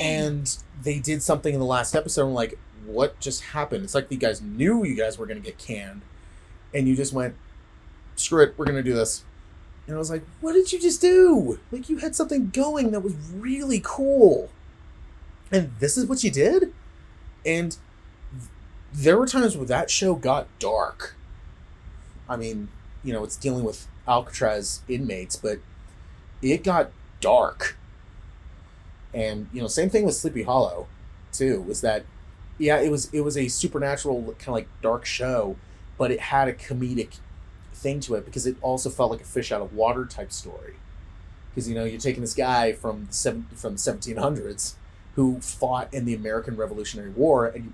And they did something in the last episode, and like, what just happened? It's like you guys knew you guys were going to get canned, and you just went, screw it, we're going to do this. And I was like, what did you just do? Like, you had something going that was really cool, and this is what you did? And there were times where that show got dark. I mean, it's dealing with Alcatraz inmates, but it got dark. And same thing with Sleepy Hollow too, was that it was a supernatural kind of like dark show, but it had a comedic thing to it, because it also felt like a fish out of water type story, because you're taking this guy from the 1700s who fought in the American Revolutionary War, and you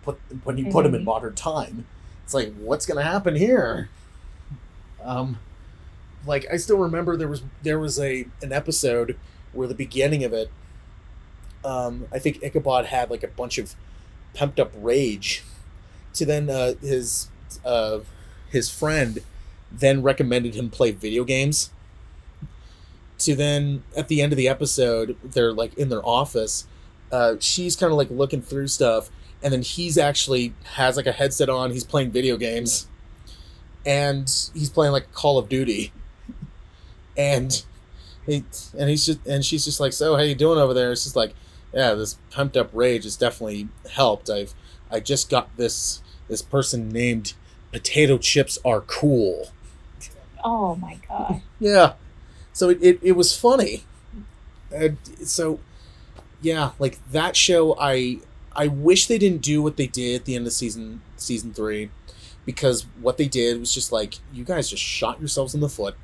put him in modern time, it's like, what's gonna happen here? Like, I still remember there was an episode where the beginning of it, I think Ichabod had like a bunch of pumped up rage, to then his friend then recommended him play video games, to then at the end of the episode, they're like in their office, she's kind of like looking through stuff, and then he's actually has like a headset on, he's playing video games, and he's playing like Call of Duty, and she's just like, so how you doing over there? It's just like, yeah, this pumped up rage has definitely helped. I just got this person named Potato Chips Are Cool. Oh my god. Yeah. So it was funny. So yeah, like that show, I wish they didn't do what they did at the end of season 3, because what they did was just like, you guys just shot yourselves in the foot.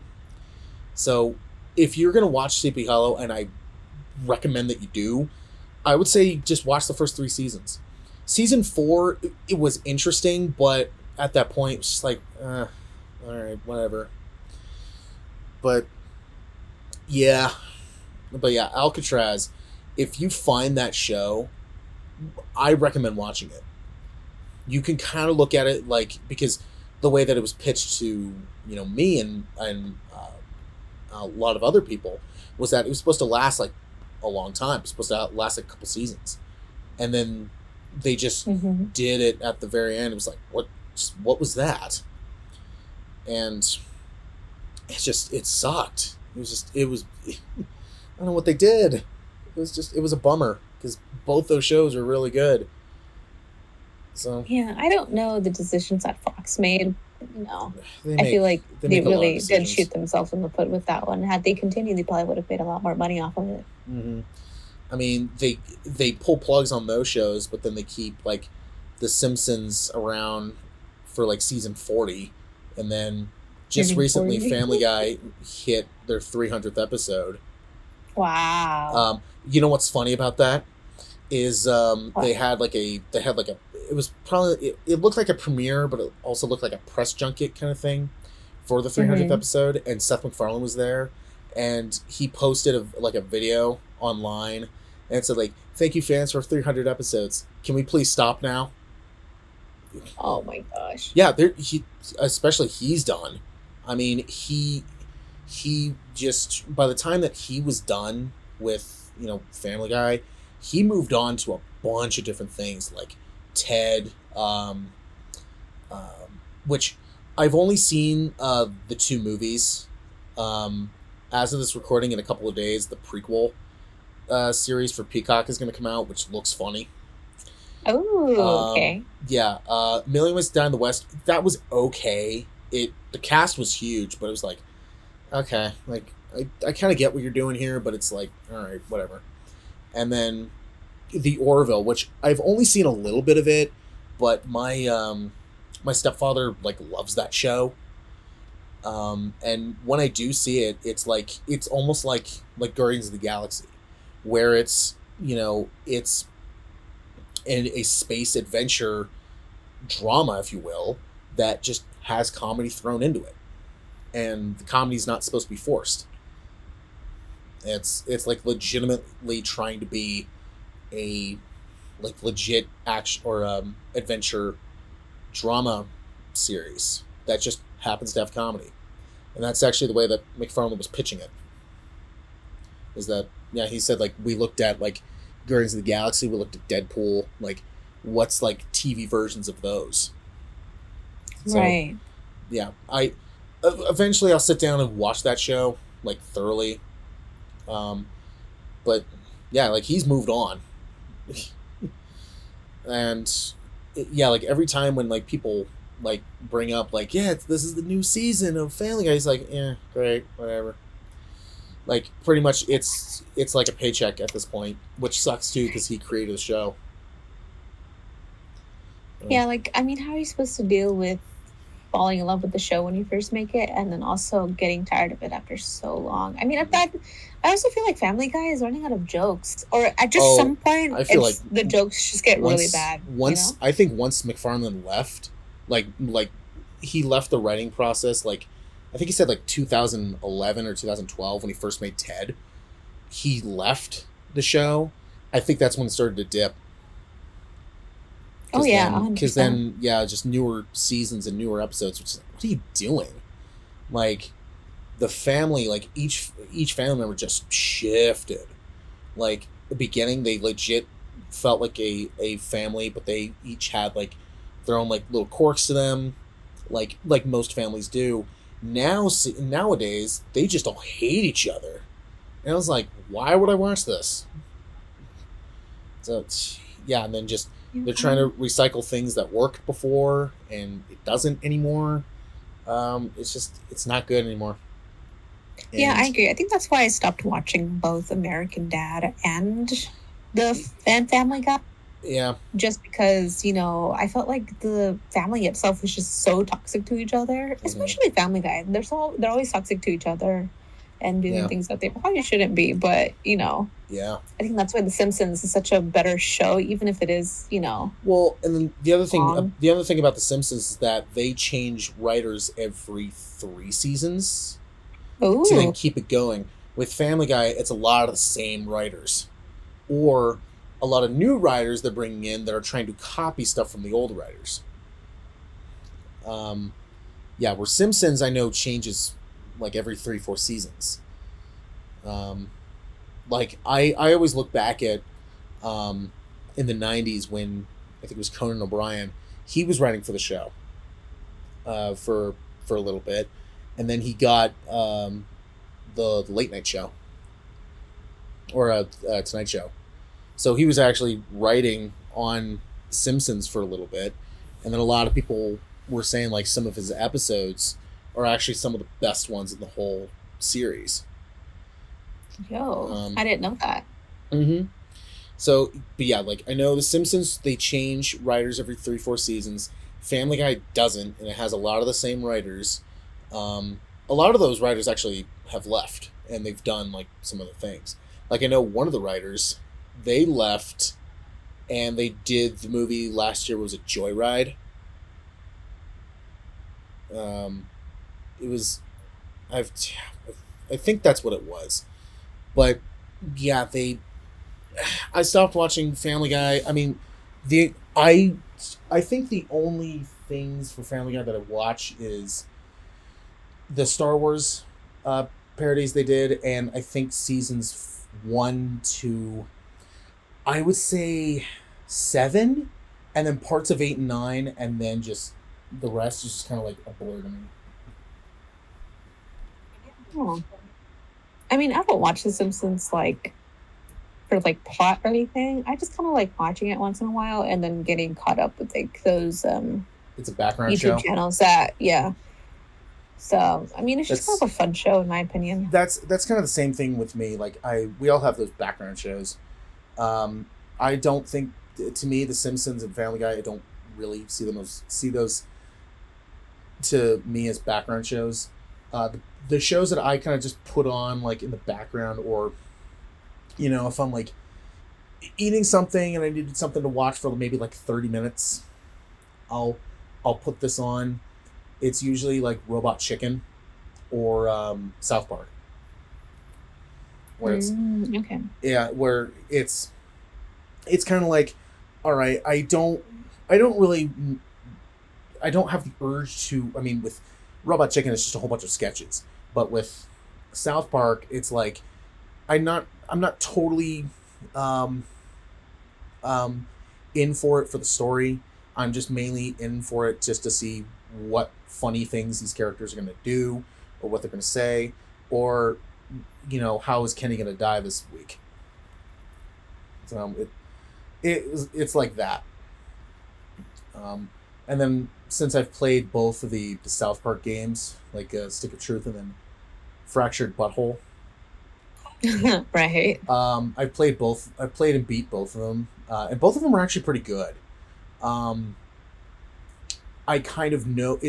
So if you're going to watch Sleepy Hollow, and I recommend that you do, I would say just watch the first 3 seasons. Season 4, it was interesting, but at that point, it was just like, all right, whatever. But yeah, Alcatraz, if you find that show, I recommend watching it. You can kind of look at it like, because the way that it was pitched to, me and a lot of other people, was that it was supposed to last like a long time. It was supposed to last like a couple seasons, and then they just did it at the very end. It was like, what was that? And it sucked. I don't know what they did. It was a bummer, because both those shows are really good. So yeah, I don't know the decisions that Fox made. I feel like they really did shoot themselves in the foot with that one. Had they continued, they probably would have made a lot more money off of it. Mm-hmm. I mean, they pull plugs on those shows, but then they keep like The Simpsons around for like season 40, and then just recently 40. Family Guy hit their 300th episode. Wow. You know what's funny about that is they had like a it was probably it looked like a premiere, but it also looked like a press junket kind of thing for the 300th episode, and Seth MacFarlane was there, and he posted a video online, and it said like, "Thank you fans for 300 episodes. Can we please stop now?" Oh my gosh. Yeah, he's done. I mean, he just, by the time that he was done with Family Guy, he moved on to a bunch of different things like Ted, which I've only seen the two movies. As of this recording, in a couple of days, the prequel series for Peacock is going to come out, which looks funny. Oh, okay. Yeah, Million Ways Down in the West, that was okay. The cast was huge, but it was like, okay, like I kind of get what you're doing here, but it's like, all right, whatever. And then the Orville, which I've only seen a little bit of it, but my stepfather like loves that show. And when I do see it, it's almost like Guardians of the Galaxy, where it's it's in a space adventure drama, if you will, that just has comedy thrown into it, and the comedy's not supposed to be forced. It's like legitimately trying to be a like legit action or adventure drama series that just happens to have comedy, and that's actually the way that McFarlane was pitching it. Is that he said like we looked at like Guardians of the Galaxy, we looked at Deadpool, like what's like TV versions of those. So, right. Yeah, I eventually I'll sit down and watch that show like thoroughly. But yeah, like he's moved on. And like every time when like people like bring up like this is the new season of Family Guy, he's like great, whatever. Like pretty much it's like a paycheck at this point, which sucks too because he created the show. Yeah, like I mean, how are you supposed to deal with falling in love with the show when you first make it, and then also getting tired of it after so long? I mean, I also feel like Family Guy is running out of jokes, or at just some point, I feel like the jokes just get really bad. I think once McFarlane left, like he left the writing process, like I think he said like 2011 or 2012 when he first made Ted, he left the show. I think that's when it started to dip. Oh yeah, because then just newer seasons and newer episodes. Which is like, what are you doing? Like the family, like each family member just shifted. Like the beginning, they legit felt like a family, but they each had like their own like little quirks to them, like most families do. Nowadays, they just all hate each other, and I was like, why would I watch this? So and then just. They're trying to recycle things that worked before, and it doesn't anymore. It's not good anymore. And I agree. I think that's why I stopped watching both American Dad and Family Guy. Yeah. Just because, I felt like the family itself was just so toxic to each other, especially Family Guy. They're always toxic to each other and doing things that they probably shouldn't be, but Yeah. I think that's why The Simpsons is such a better show, even if it is, Well, and then the other thing about The Simpsons is that they change writers every 3 seasons to then keep it going. With Family Guy, it's a lot of the same writers, or a lot of new writers they're bringing in that are trying to copy stuff from the old writers. Where Simpsons I know changes like every 3-4 seasons. Like I always look back at in the 90s when I think it was Conan O'Brien, he was writing for the show for a little bit, and then he got the late night show or Tonight Show, so he was actually writing on Simpsons for a little bit, and then a lot of people were saying like some of his episodes are actually some of the best ones in the whole series. I didn't know that. Mm-hmm. So, but yeah, like I know The Simpsons, they change writers every 3-4 seasons. Family Guy doesn't, and it has a lot of the same writers. A lot of those writers actually have left, and they've done like some other things. Like I know one of the writers, they left, and they did the movie last year. Was it Joyride? It was, I think that's what it was, but yeah, I stopped watching Family Guy. I mean, I think the only things for Family Guy that I watch is the Star Wars parodies they did, and I think seasons 1 to, I would say, 7, and then parts of 8 and 9, and then just the rest is just kind of like a blur to me. Oh. I mean, I don't watch The Simpsons like for like plot or anything. I just kind of like watching it once in a while and then getting caught up with like those It's a background YouTube show. channels that So I mean, it's just kind of a fun show in my opinion. That's kind of the same thing with me. Like we all have those background shows. I don't think, to me, The Simpsons and Family Guy, I don't really see those to me as background shows. The shows that I kind of just put on like in the background, or if I'm like eating something and I needed something to watch for maybe like 30 minutes, I'll put this on. It's usually like Robot Chicken or South Park, where it's okay. Yeah, where it's kind of like, all right, I don't have the urge to. I mean, with Robot Chicken, it's just a whole bunch of sketches, but with South Park, it's like I'm not totally in for it for the story. I'm just mainly in for it just to see what funny things these characters are going to do, or what they're going to say, or how is Kenny going to die this week. So it's like that. And then since I've played both of the South Park games, like Stick of Truth and then Fractured Butthole, right. I played both. I played and beat both of them, and both of them are actually pretty good. I kind of know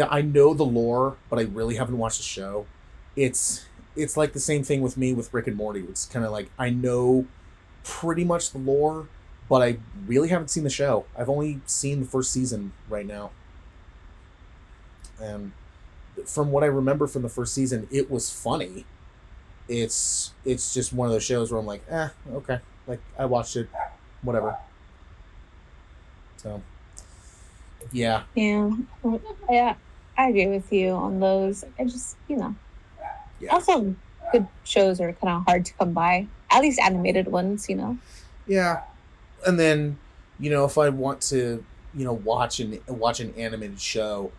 I know the lore, but I really haven't watched the show. It's like the same thing with me with Rick and Morty. It's kind of like I know pretty much the lore, but I really haven't seen the show. I've only seen the first season right now. And from what I remember from the first season, it was funny. It's just one of those shows where I'm like, okay. Like, I watched it, whatever. So, yeah. Yeah, I agree with you on those. I just, Yeah. Also, good shows are kind of hard to come by. At least animated ones, Yeah. And then, if I want to, watch an animated show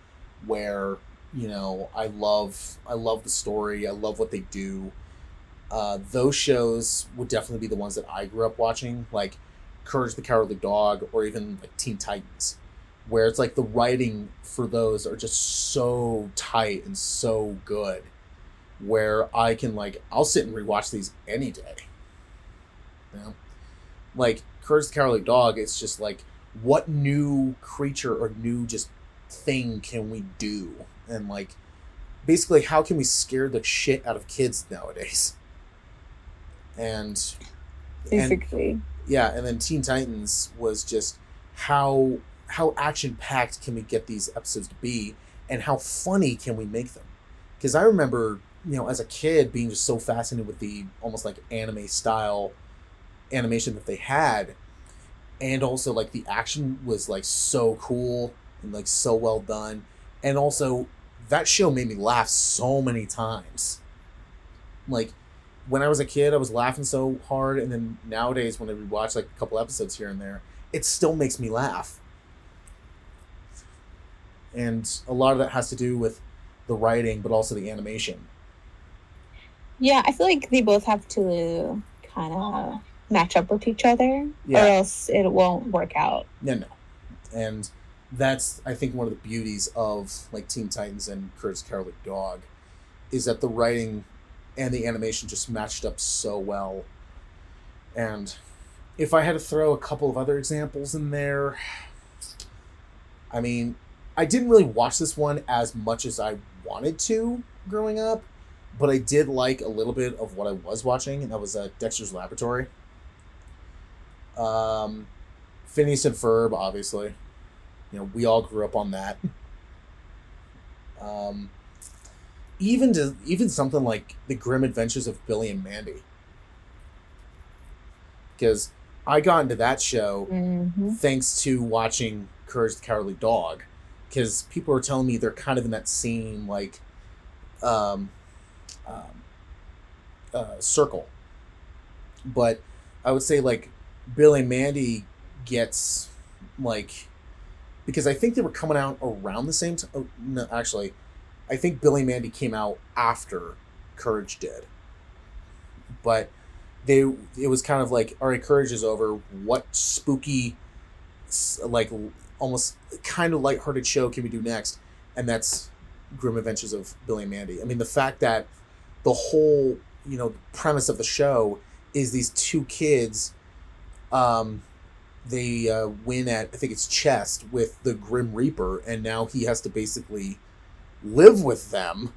where, I love the story, I love what they do, those shows would definitely be the ones that I grew up watching, like Courage the Cowardly Dog, or even like Teen Titans, where it's like the writing for those are just so tight and so good, where I can I'll sit and rewatch these any day. Like Courage the Cowardly Dog, it's just like, what new creature or new just thing can we do? And basically, how can we scare the shit out of kids nowadays? And basically. And then Teen Titans was just how action-packed can we get these episodes to be, and how funny can we make them? Because I remember, as a kid, being just so fascinated with the almost like anime style animation that they had, and also the action was so cool and so well done, and also that show made me laugh so many times. When I was a kid, I was laughing so hard, and then nowadays when I rewatch a couple episodes here and there, it still makes me laugh. And a lot of that has to do with the writing, but also the animation. Yeah, I feel like they both have to kind of match up with each other, or else it won't work out. No. And that's, I think, one of the beauties of Teen Titans and Courage the Cowardly Dog, is that the writing and the animation just matched up so well. And if I had to throw a couple of other examples in there, I mean, I didn't really watch this one as much as I wanted to growing up, but I did like a little bit of what I was watching, and that was Dexter's Laboratory. Phineas and Ferb, obviously. We all grew up on that. Even something like The Grim Adventures of Billy and Mandy. Because I got into that show thanks to watching Courage the Cowardly Dog. Because people are telling me they're kind of in that same circle, But I would say like Billy and Mandy gets like, because I think they were coming out around the same time. Oh, no, actually, I think Billy and Mandy came out after Courage did. But it was kind of like, all right, Courage is over. What spooky, like almost kind of lighthearted show can we do next? And that's Grim Adventures of Billy and Mandy. I mean, the fact that the whole, premise of the show is these two kids, they win at, I think it's chess with the Grim Reaper, and now he has to basically live with them.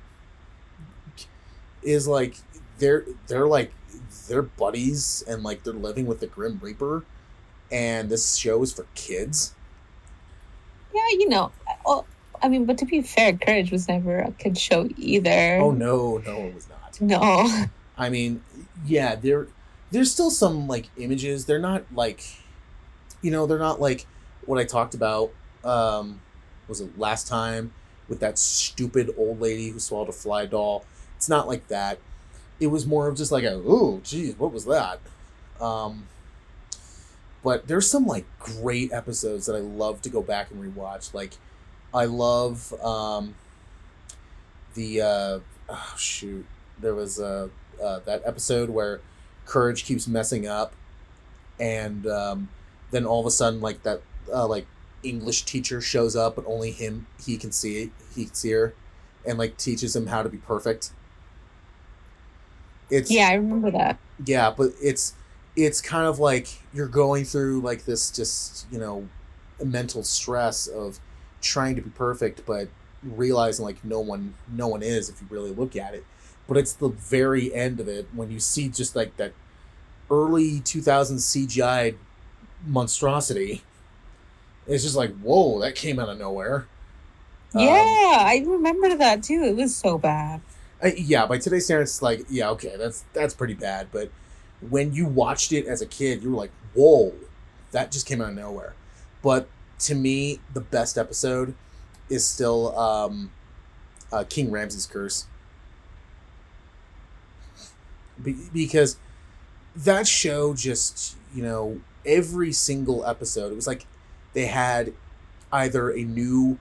Is like they're like they're buddies, and like they're living with the Grim Reaper, and this show is for kids. Yeah, well, I mean, but to be fair, Courage was never a kid show either. Oh no, it was not. No. I mean, yeah, there's still some like images. They're not like, they're not like what I talked about. Was it last time with that stupid old lady who swallowed a fly doll? It's not like that. It was more of just like oh geez, what was that? But there's some like great episodes that I love to go back and rewatch. Like I love there was that episode where Courage keeps messing up, and then all of a sudden like that like English teacher shows up, but only he can see her, and like teaches him how to be perfect. I remember that. Yeah, but it's kind of like you're going through like this just mental stress of trying to be perfect, but realizing like no one is if you really look at it. But it's the very end of it when you see just like that early 2000s CGI monstrosity. It's just like, whoa, that came out of nowhere. Yeah, I remember that too. It was so bad. By today's standards, it's like, yeah, okay, that's pretty bad. But when you watched it as a kid, you were like, whoa, that just came out of nowhere. But to me, the best episode is still King Ramses' Curse. Because that show just, every single episode, it was like they had either a new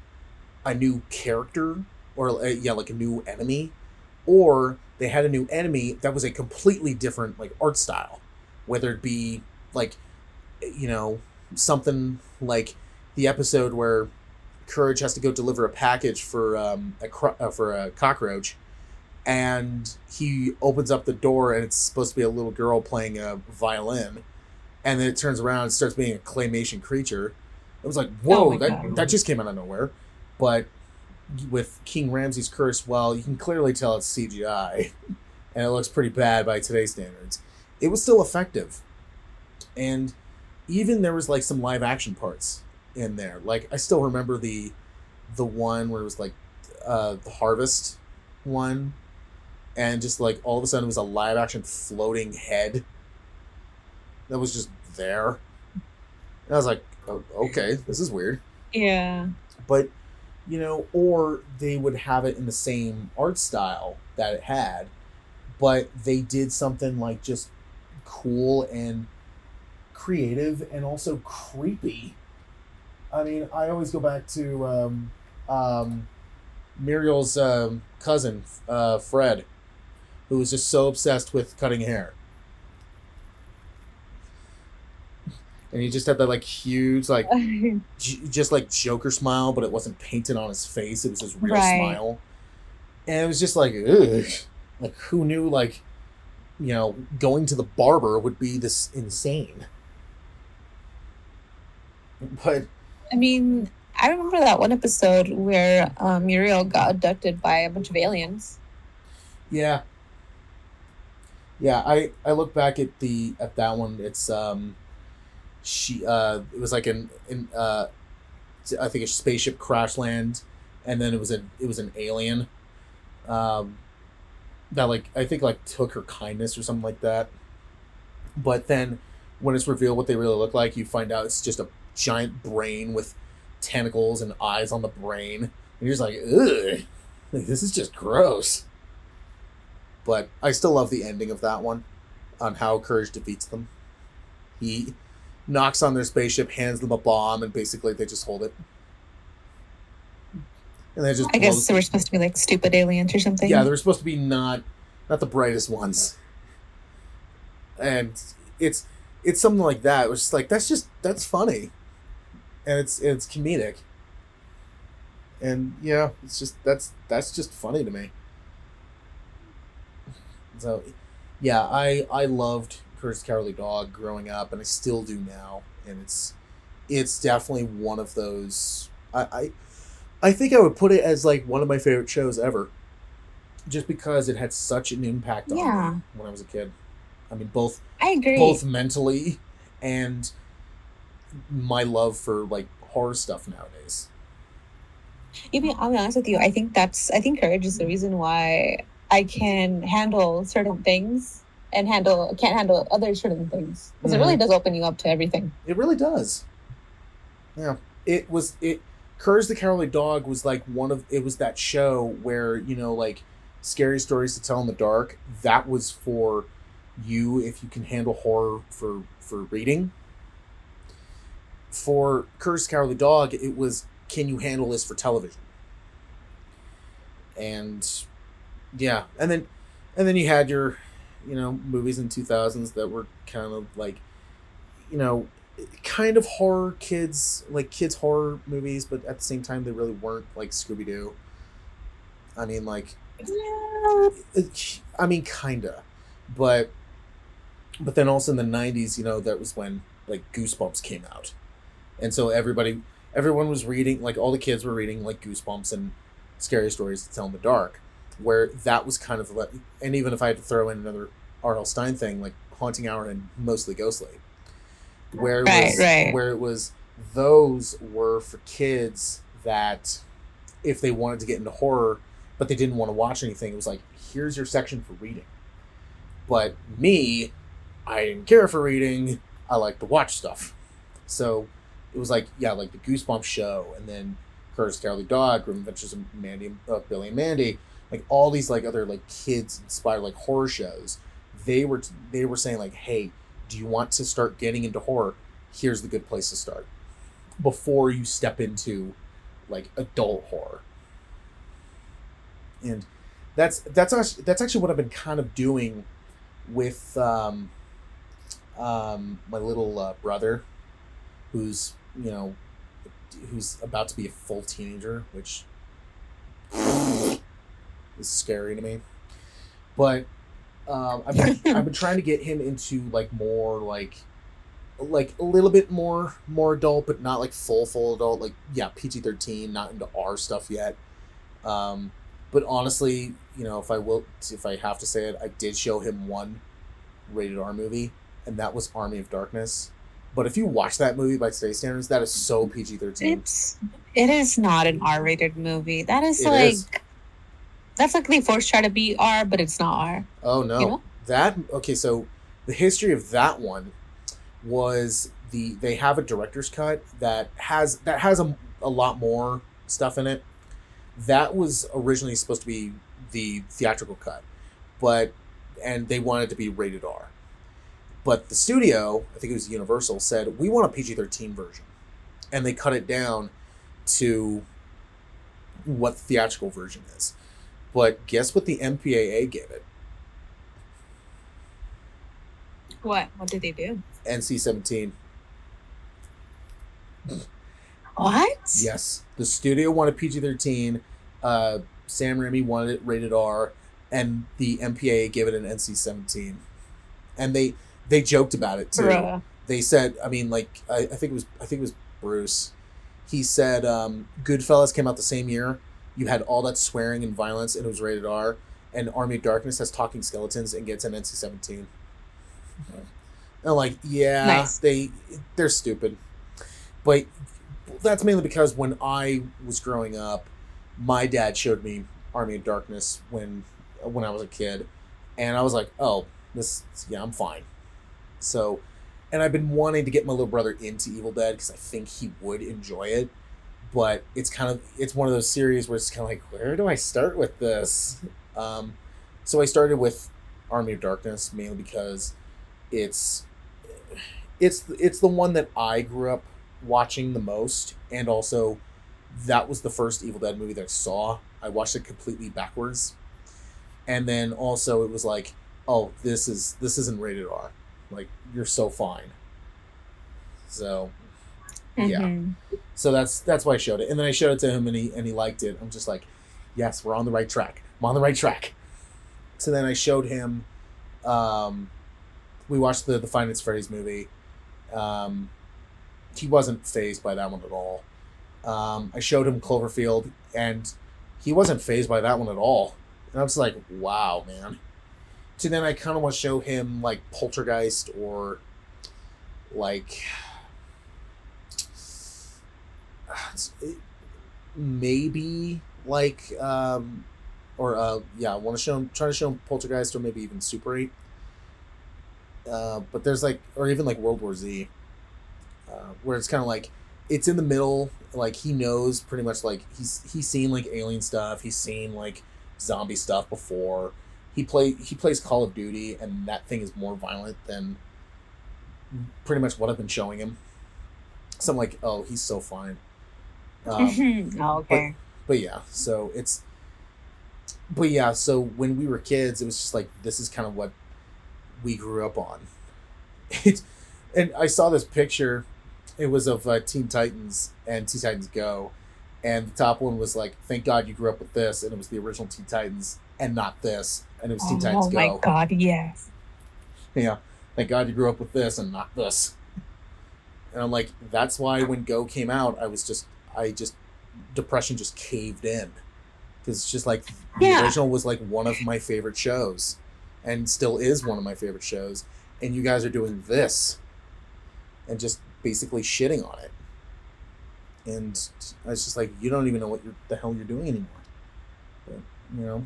character or like a new enemy, or they had a new enemy that was a completely different like art style, whether it be like something like the episode where Courage has to go deliver a package for a cockroach, and he opens up the door and it's supposed to be a little girl playing a violin, and then it turns around and starts being a claymation creature. It was like, whoa, that just came out of nowhere. But with King Ramses' Curse, well, you can clearly tell it's CGI, and it looks pretty bad by today's standards. It was still effective, and even there was like some live action parts in there. Like I still remember the one where it was like the harvest one, and just like all of a sudden it was a live action floating head that was just there. And I was like, oh, okay, this is weird. Yeah. But or they would have it in the same art style that it had, but they did something like just cool and creative and also creepy. I mean, I always go back to Muriel's cousin, Fred, who was just so obsessed with cutting hair. And he just had that like huge like just like Joker smile, but it wasn't painted on his face. It was his real smile. And it was just like, ugh. Like who knew like, going to the barber would be this insane. But I mean, I remember that one episode where Muriel got abducted by a bunch of aliens. Yeah. Yeah, I look back at that one. It's it was like I think a spaceship crash land, and then it was an alien that like I think like took her kindness or something like that. But then when it's revealed what they really look like, you find out it's just a giant brain with tentacles and eyes on the brain, and you're just like, ugh, like, this is just gross. But I still love the ending of that one. on how Courage defeats them. He knocks on their spaceship, hands them a bomb, and basically they just hold it. And then it just I blows. guess they were supposed to be like stupid aliens or something. Yeah, they were supposed to be not the brightest ones. And it's something like that. It was just like that's funny. And it's comedic. And yeah, it's just that's just funny to me. So yeah, I loved Courage the Cowardly Dog growing up, and I still do now. And it's definitely one of those. I think I would put it as like one of my favorite shows ever, just because it had such an impact on me when I was a kid. I mean, I agree. both mentally and my love for like horror stuff nowadays. I'll be honest with you. I think Courage is the reason why I can handle certain things and can't handle other certain things, because it really does open you up to everything. It really does. Yeah, Courage the Cowardly Dog was like it was that show where, like scary stories to tell in the dark. That was for you if you can handle horror for reading. For Courage the Cowardly Dog, it was, can you handle this for television? And yeah, and then you had your, movies in 2000s that were kind of like, kind of horror kids horror movies, but at the same time they really weren't, like Scooby-Doo. I mean, like, kinda, but then also in the 90s, that was when like Goosebumps came out, and so everyone was reading, like all the kids were reading like Goosebumps and Scary Stories to Tell in the Dark, where that was kind of like, and even if I had to throw in another R.L. Stine thing, like Haunting Hour and Mostly Ghostly, where it was those were for kids that if they wanted to get into horror but they didn't want to watch anything, it was like, here's your section for reading. But me, I didn't care for reading, I like to watch stuff. So it was like, yeah, like the Goosebumps show, and then Courage the Cowardly Dog, Grim Adventures of Billy and Mandy, like all these like other like kids inspired like horror shows. They were saying like, hey, do you want to start getting into horror? Here's the good place to start before you step into like adult horror. And that's actually what I've been kind of doing with my little brother, who's about to be a full teenager, which is scary to me. But I've been trying to get him into like more like a little bit more adult, but not like full adult. Like, yeah, PG-13, not into R stuff yet. But honestly, if I have to say it, I did show him one rated R movie, and that was Army of Darkness. But if you watch that movie by today's standards, that is so PG-13. It is not an R-rated movie. That is that's like they forced try to be R, but it's not R. Oh no. So the history of that one was they have a director's cut that has a lot more stuff in it. That was originally supposed to be the theatrical cut, and they wanted it to be rated R. But the studio, I think it was Universal, said, we want a PG-13 version. And they cut it down to what the theatrical version is. But guess what the MPAA gave it? What? What did they do? NC-17. What? Yes. The studio wanted PG-13. Sam Raimi wanted it rated R. And the MPAA gave it an NC-17. And they joked about it too. Bruh. They said, I mean, like, I think it was Bruce. He said, Goodfellas came out the same year. You had all that swearing and violence, and it was rated R. And Army of Darkness has talking skeletons and gets an NC-17. And I'm like, yeah, nice. They're stupid. But that's mainly because when I was growing up, my dad showed me Army of Darkness when I was a kid, and I was like, oh, I'm fine. So, and I've been wanting to get my little brother into Evil Dead because I think he would enjoy it, but it's one of those series where it's kind of like, where do I start with this? So I started with Army of Darkness mainly because it's it's the one that I grew up watching the most, and also that was the first Evil Dead movie that I saw. I watched it completely backwards, and then also it was like, oh, this isn't rated R. Like, you're so fine. So yeah. Mm-hmm. So that's why I showed it, and then I showed it to him, and he liked it. I'm just like, yes, we're on the right track. I'm on the right track. So then I showed him. We watched the Five Nights at Freddy's movie. He wasn't fazed by that one at all. I showed him Cloverfield, and he wasn't fazed by that one at all. And I was like, wow, man. So then I kind of want to show him like Poltergeist, or like maybe like I want to try to show him Poltergeist, or maybe even Super 8. But there's like, or even like World War Z, where it's kind of like, it's in the middle. Like, he knows pretty much, like, he's seen like alien stuff, he's seen like zombie stuff before. He plays Call of Duty, and that thing is more violent than pretty much what I've been showing him. So I'm like, oh, he's so fine. Okay. But yeah, so so when we were kids, it was just like, this is kind of what we grew up on. And I saw this picture. It was of Teen Titans and Teen Titans Go, and the top one was like, "Thank God you grew up with this," and it was the original Teen Titans and not this, and it was Teen Titans Go. Oh my God, yes. Yeah, thank God you grew up with this and not this. And I'm like, that's why when Go came out, depression just caved in, because it's just like, the original was like one of my favorite shows, and still is one of my favorite shows, and you guys are doing this, and just basically shitting on it. And I was just like, you don't even know what the hell you're doing anymore. But, you know.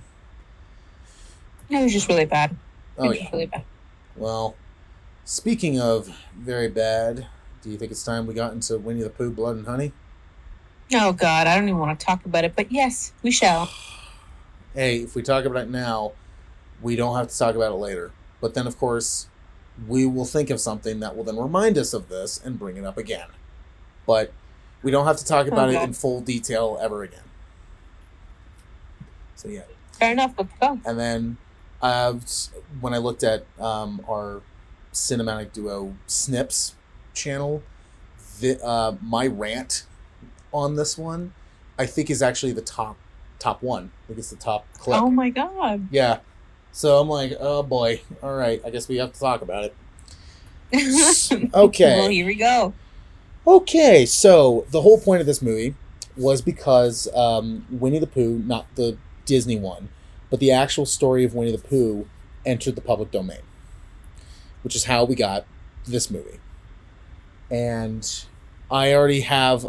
It was just really bad. Oh, yeah. Really bad. Well, speaking of very bad, do you think it's time we got into Winnie the Pooh, Blood and Honey? Oh, God, I don't even want to talk about it, but yes, we shall. Hey, if we talk about it now, we don't have to talk about it later. But then, of course, we will think of something that will then remind us of this and bring it up again. But we don't have to talk about it in full detail ever again. So, yeah. Fair enough, let's go. And then when I looked at our cinematic duo Snips channel, my rant on this one, I think, is actually the top one. I think it's the top clip. Oh my God. Yeah. So I'm like, oh boy. All right. I guess we have to talk about it. Okay. Well, here we go. Okay. So the whole point of this movie was because Winnie the Pooh, not the Disney one, but the actual story of Winnie the Pooh entered the public domain, which is how we got this movie. And I already have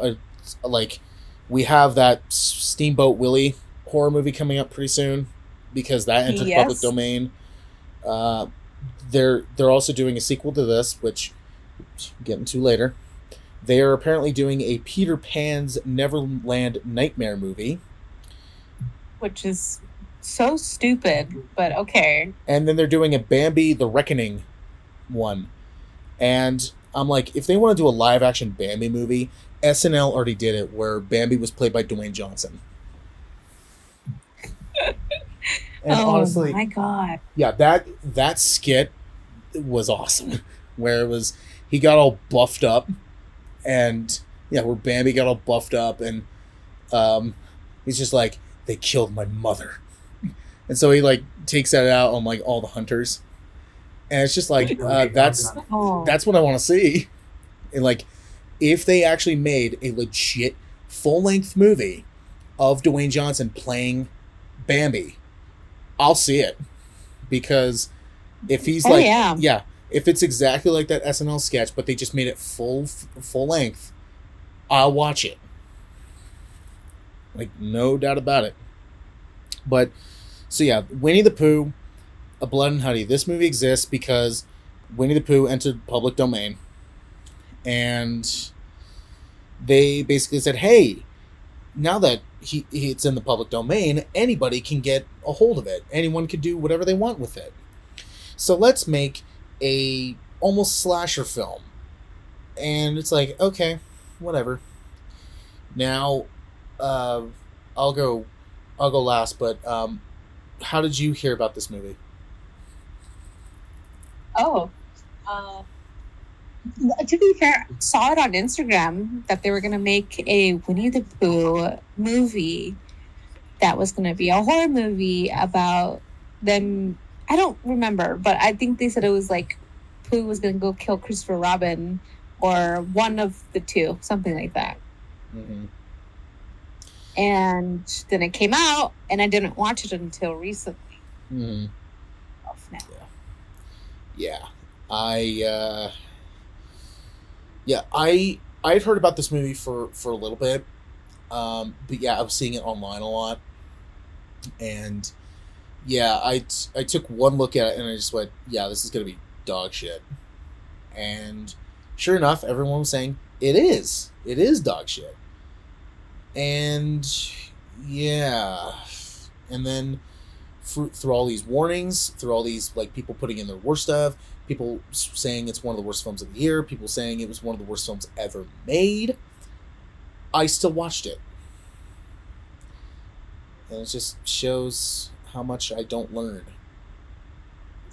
we have that Steamboat Willie horror movie coming up pretty soon, because that entered the public domain. They're also doing a sequel to this, which we'll get into later. They are apparently doing a Peter Pan's Neverland Nightmare movie, which is so stupid, but okay. And then they're doing a Bambi the Reckoning one. And I'm like, if they want to do a live action Bambi movie, SNL already did it, where Bambi was played by Dwayne Johnson. And honestly, my God. Yeah, that skit was awesome. Where it was, he got all buffed up, and where Bambi got all buffed up, and he's just like, they killed my mother. And so he like takes that out on like all the hunters. And it's just like, that's what I want to see. And like, if they actually made a legit full-length movie of Dwayne Johnson playing Bambi, I'll see it. Because if he's if it's exactly like that SNL sketch, but they just made it full length, I'll watch it. Like, no doubt about it. But, so yeah, Winnie the Pooh, A Blood and Honey. This movie exists because Winnie the Pooh entered public domain. And they basically said, hey, now that it's in the public domain, anybody can get a hold of it. Anyone can do whatever they want with it. So let's make a almost slasher film. And it's like, okay, whatever. Now, I'll go last, but how did you hear about this movie? Oh, uh, to be fair, saw it on Instagram that they were going to make a Winnie the Pooh movie that was going to be a horror movie about them. I don't remember, but I think they said it was like Pooh was going to go kill Christopher Robin or one of the two, something like that. Mm-hmm. And then it came out, and I didn't watch it until recently. Mm-hmm. Oh, snap. Yeah. I'd heard about this movie for a little bit. But yeah, I was seeing it online a lot. And yeah, I took one look at it and I just went, yeah, this is going to be dog shit. And sure enough, everyone was saying, it is dog shit. And yeah. And then through all these warnings, through all these like people putting in their worst stuff, people saying it's one of the worst films of the year, people saying it was one of the worst films ever made, I still watched it. And it just shows how much I don't learn.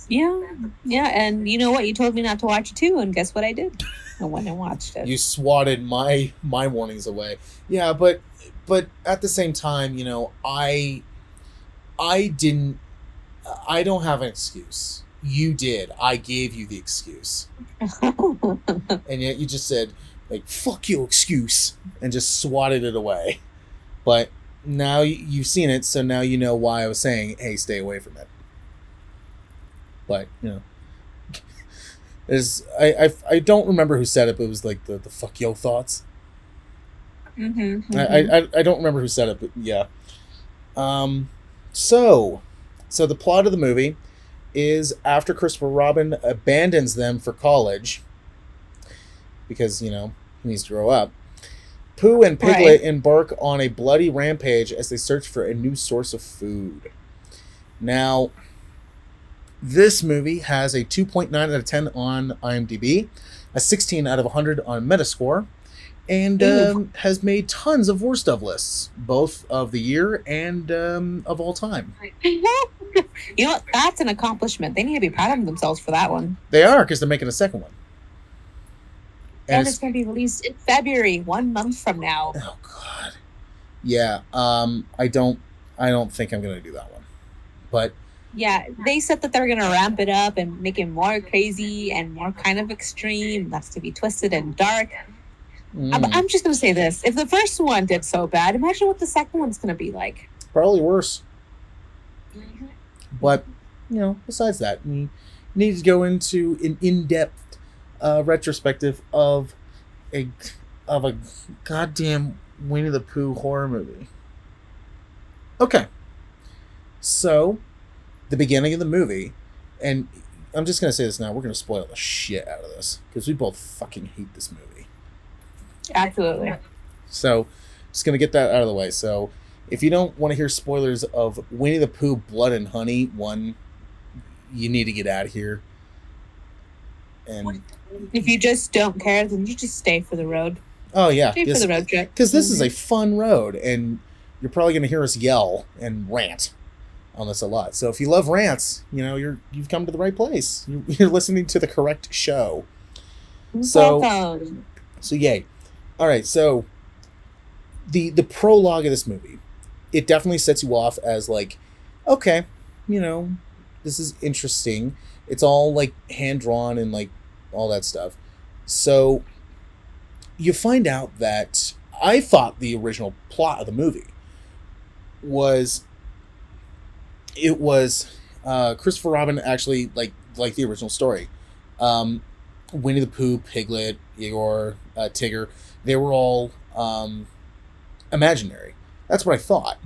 Yeah, and you know what? You told me not to watch it too, and guess what I did? I went and watched it. You swatted my warnings away. Yeah, but at the same time, you know, I don't have an excuse. You did. I gave you the excuse. And yet you just said, like, fuck your excuse, and just swatted it away. But now you've seen it, so now you know why I was saying, hey, stay away from it. But, you know, I don't remember who said it, but it was like the fuck yo thoughts. Mm-hmm, mm-hmm. I don't remember who said it, but yeah. So the plot of the movie is after Christopher Robin abandons them for college, because, you know, he needs to grow up, Pooh and Piglet embark on a bloody rampage as they search for a new source of food. Now, this movie has a 2.9 out of 10 on IMDb, a 16 out of 100 on Metascore, and has made tons of worst of lists, both of the year and of all time. You know what? That's an accomplishment. They need to be proud of themselves for that one. They are, because they're making a second one. And it's going to be released in February, 1 month from now. Oh God, yeah. I don't think I'm going to do that one, but yeah, they said that they're going to ramp it up and make it more crazy and more kind of extreme. That's to be twisted and dark. I'm just going to say this: if the first one did so bad, imagine what the second one's going to be like. Probably worse. Mm-hmm. But you know, besides that, we need to go into an in-depth retrospective of a goddamn Winnie the Pooh horror movie. Okay, so the beginning of the movie, and I'm just gonna say this now, we're gonna spoil the shit out of this because we both fucking hate this movie. Absolutely. So, just gonna get that out of the way. So, if you don't want to hear spoilers of Winnie the Pooh, Blood and Honey, one, you need to get out of here. And if you just don't care, then you just stay for the road. Oh yeah, stay for the road trip. Because this is a fun road, and you're probably gonna hear us yell and rant on this a lot. So if you love rants, you know you've come to the right place. You're listening to the correct show. So yay. All right, so the prologue of this movie, it definitely sets you off as like, okay, you know, this is interesting. It's all like hand drawn and like all that stuff. So you find out that I thought the original plot of the movie was Christopher Robin actually like the original story. Winnie the Pooh, Piglet, Igor, Tigger, they were all imaginary. That's what I thought.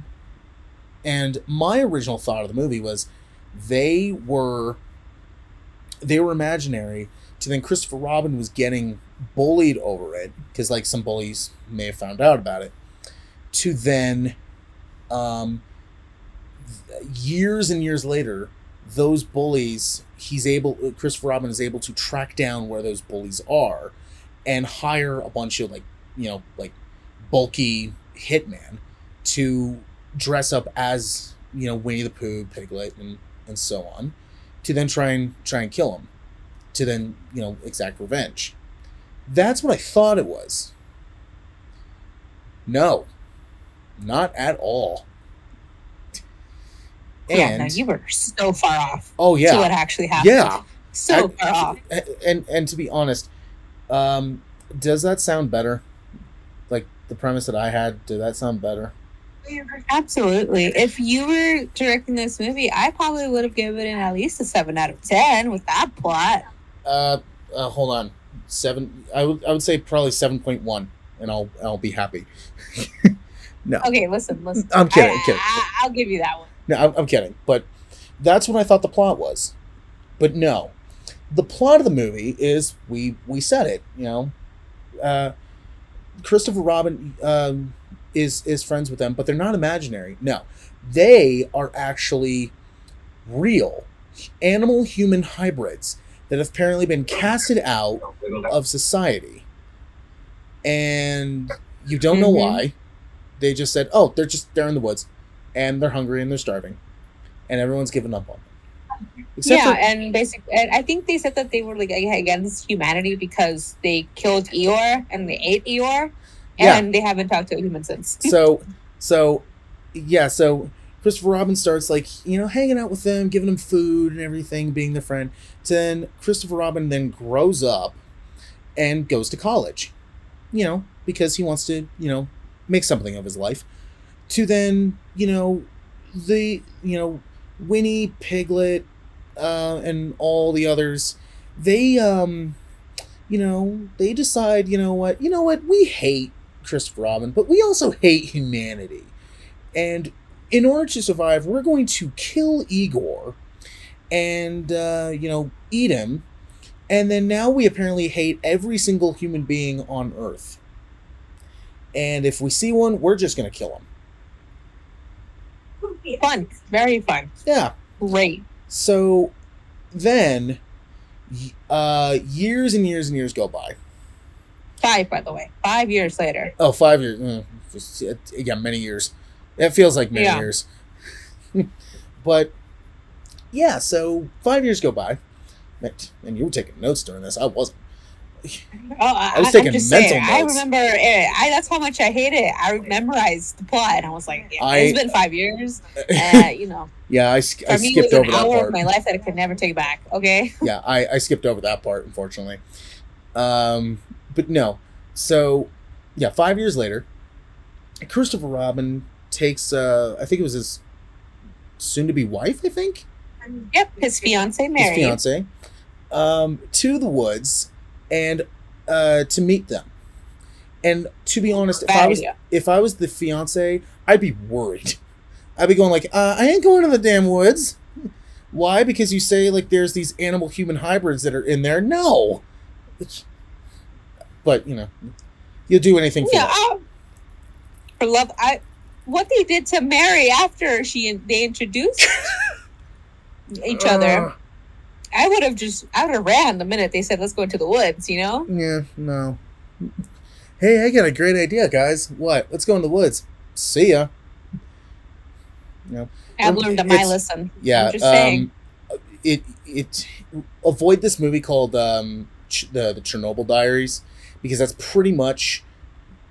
And my original thought of the movie was they were imaginary, to then Christopher Robin was getting bullied over it, because like some bullies may have found out about it, to then years and years later those bullies, Christopher Robin is able to track down where those bullies are and hire a bunch of like bulky hitmen to dress up as, Winnie the Pooh, Piglet, and so on, to then try and kill him, to then, exact revenge. That's what I thought it was. No, not at all. No, you were so far off. Oh yeah, to what actually happened. Yeah, so far off. And to be honest, does that sound better? Like the premise that I had, did that sound better? Absolutely. If you were directing this movie, I probably would have given it at least a 7 out of 10 with that plot. Hold on, 7. I would say probably 7.1, and I'll be happy. No. Okay, listen. I'm kidding. I'll give you that one. No, I'm kidding. But that's what I thought the plot was. But no, the plot of the movie is we said it. Christopher Robin is friends with them, but they're not imaginary. No, they are actually real animal-human hybrids that have apparently been casted out of society, and you don't know why. They just said, "Oh, they're in the woods, and they're hungry and they're starving, and everyone's given up on them." And basically, and I think they said that they were like against humanity because they killed Eeyore and they ate Eeyore, and they haven't talked to a human since. So Christopher Robin starts hanging out with them, giving them food and everything, being their friend. Then Christopher Robin then grows up and goes to college, because he wants to, make something of his life. To then, Winnie, Piglet, and all the others, they decide, what, we hate Christopher Robin, but we also hate humanity. And in order to survive, we're going to kill Igor and, eat him. And then now we apparently hate every single human being on Earth. And if we see one, we're just going to kill him. Fun. Very fun. Yeah. Great. So then, years and years and years go by. 5, by the way. 5 years later. Oh, 5 years. Many years. It feels like many years. But, yeah, so 5 years go by. And you were taking notes during this. I wasn't. I was taking mental notes. I remember it. That's how much I hate it. I memorized the plot, and I was like, it's been 5 years. Yeah, I skipped over that part. An hour of my life that I could never take back. Okay. Yeah, I skipped over that part, unfortunately. But no. So, 5 years later, Christopher Robin takes, I think it was his soon-to-be wife, I think? Yep, his fiancée, Mary. His fiancée. To the woods and to meet them. And to be honest, if I was the fiancé, I'd be worried. I'd be going I ain't going to the damn woods. Why? Because you say there's these animal-human hybrids that are in there? No. But, you'll do anything for that. For love, what they did to Mary after they introduced each other, I would have ran the minute they said, let's go into the woods, Yeah, no. Hey, I got a great idea, guys. What? Let's go in the woods. See ya. I've learned my lesson. Yeah. I'm just saying. It avoid this movie called the Chernobyl Diaries, because that's pretty much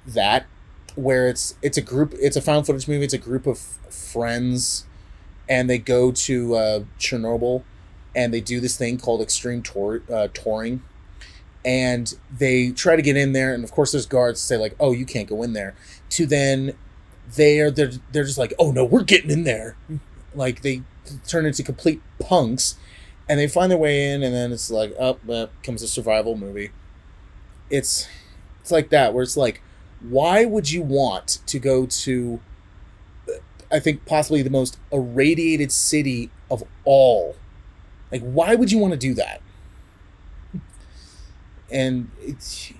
that, where it's a found footage movie. It's a group of friends, and they go to Chernobyl, and they do this thing called extreme touring, and they try to get in there, and of course there's guards say oh, you can't go in there. To then they're just oh no, we're getting in there. They turn into complete punks, and they find their way in, and then it's comes a survival movie. It's like that, where it's why would you want to go to, I think, possibly the most irradiated city of all? Why would you want to do that? And it's,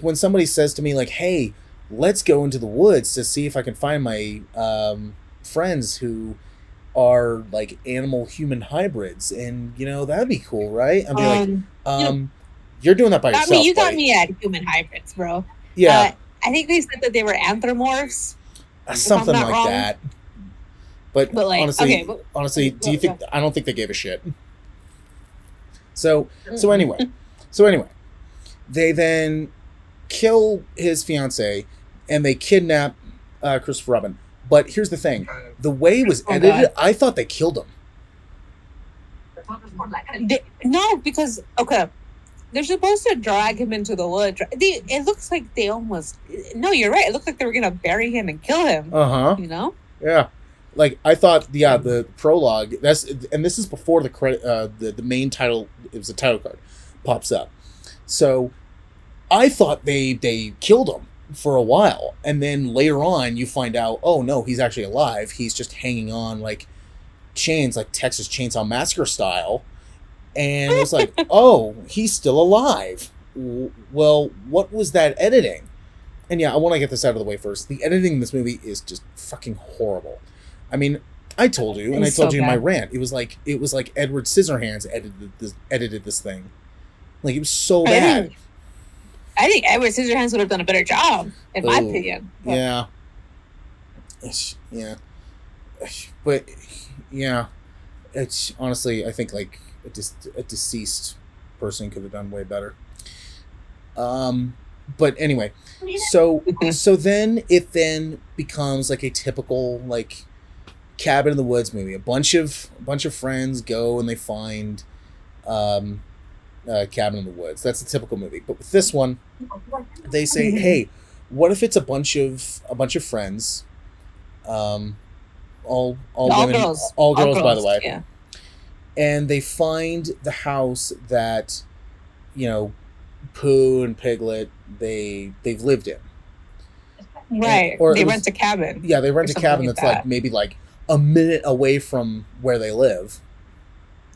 when somebody says to me, hey, let's go into the woods to see if I can find my friends who are like animal human hybrids, and that'd be cool, right? I'd be you're doing that by yourself. You got buddy. me at human hybrids, bro. Yeah, I think they said that they were anthropomorphs, something like wrong. that. But like, honestly, okay, do you think? I don't think they gave a shit. So anyway, they then kill his fiance, and they kidnap Christopher Robin. But here's the thing: the way it was edited, I thought they killed him. No, because they're supposed to drag him into the woods. It looks like they almost. No, you're right. It looks like they were gonna bury him and kill him. Yeah. Like I thought, the prologue. This is before the credit. The main title. It was a title card, pops up. So, I thought they killed him for a while, and then later on you find out, oh no, he's actually alive. He's just hanging on like chains, like Texas Chainsaw Massacre style. And it's like, oh, he's still alive. Well, what was that editing? And yeah, I want to get this out of the way first. The editing in this movie is just fucking horrible. I mean, I told you, and I told you in my rant, it was like Edward Scissorhands edited this thing. Like, it was so bad. I think Edward Scissorhands would have done a better job, in my opinion. But. Yeah. Yeah. But, yeah. It's honestly, I think, like, a deceased person could have done way better. But anyway, so then it becomes like a typical like cabin in the woods movie. A bunch of friends go and they find a cabin in the woods. That's a typical movie. But with this one, they say, hey, what if it's a bunch of friends, all women, girls, all girls, by the way. Yeah. And they find the house that, Pooh and Piglet, they've lived in. Right. Or they rent a cabin. Yeah, they rent a cabin that's like maybe like a minute away from where they live.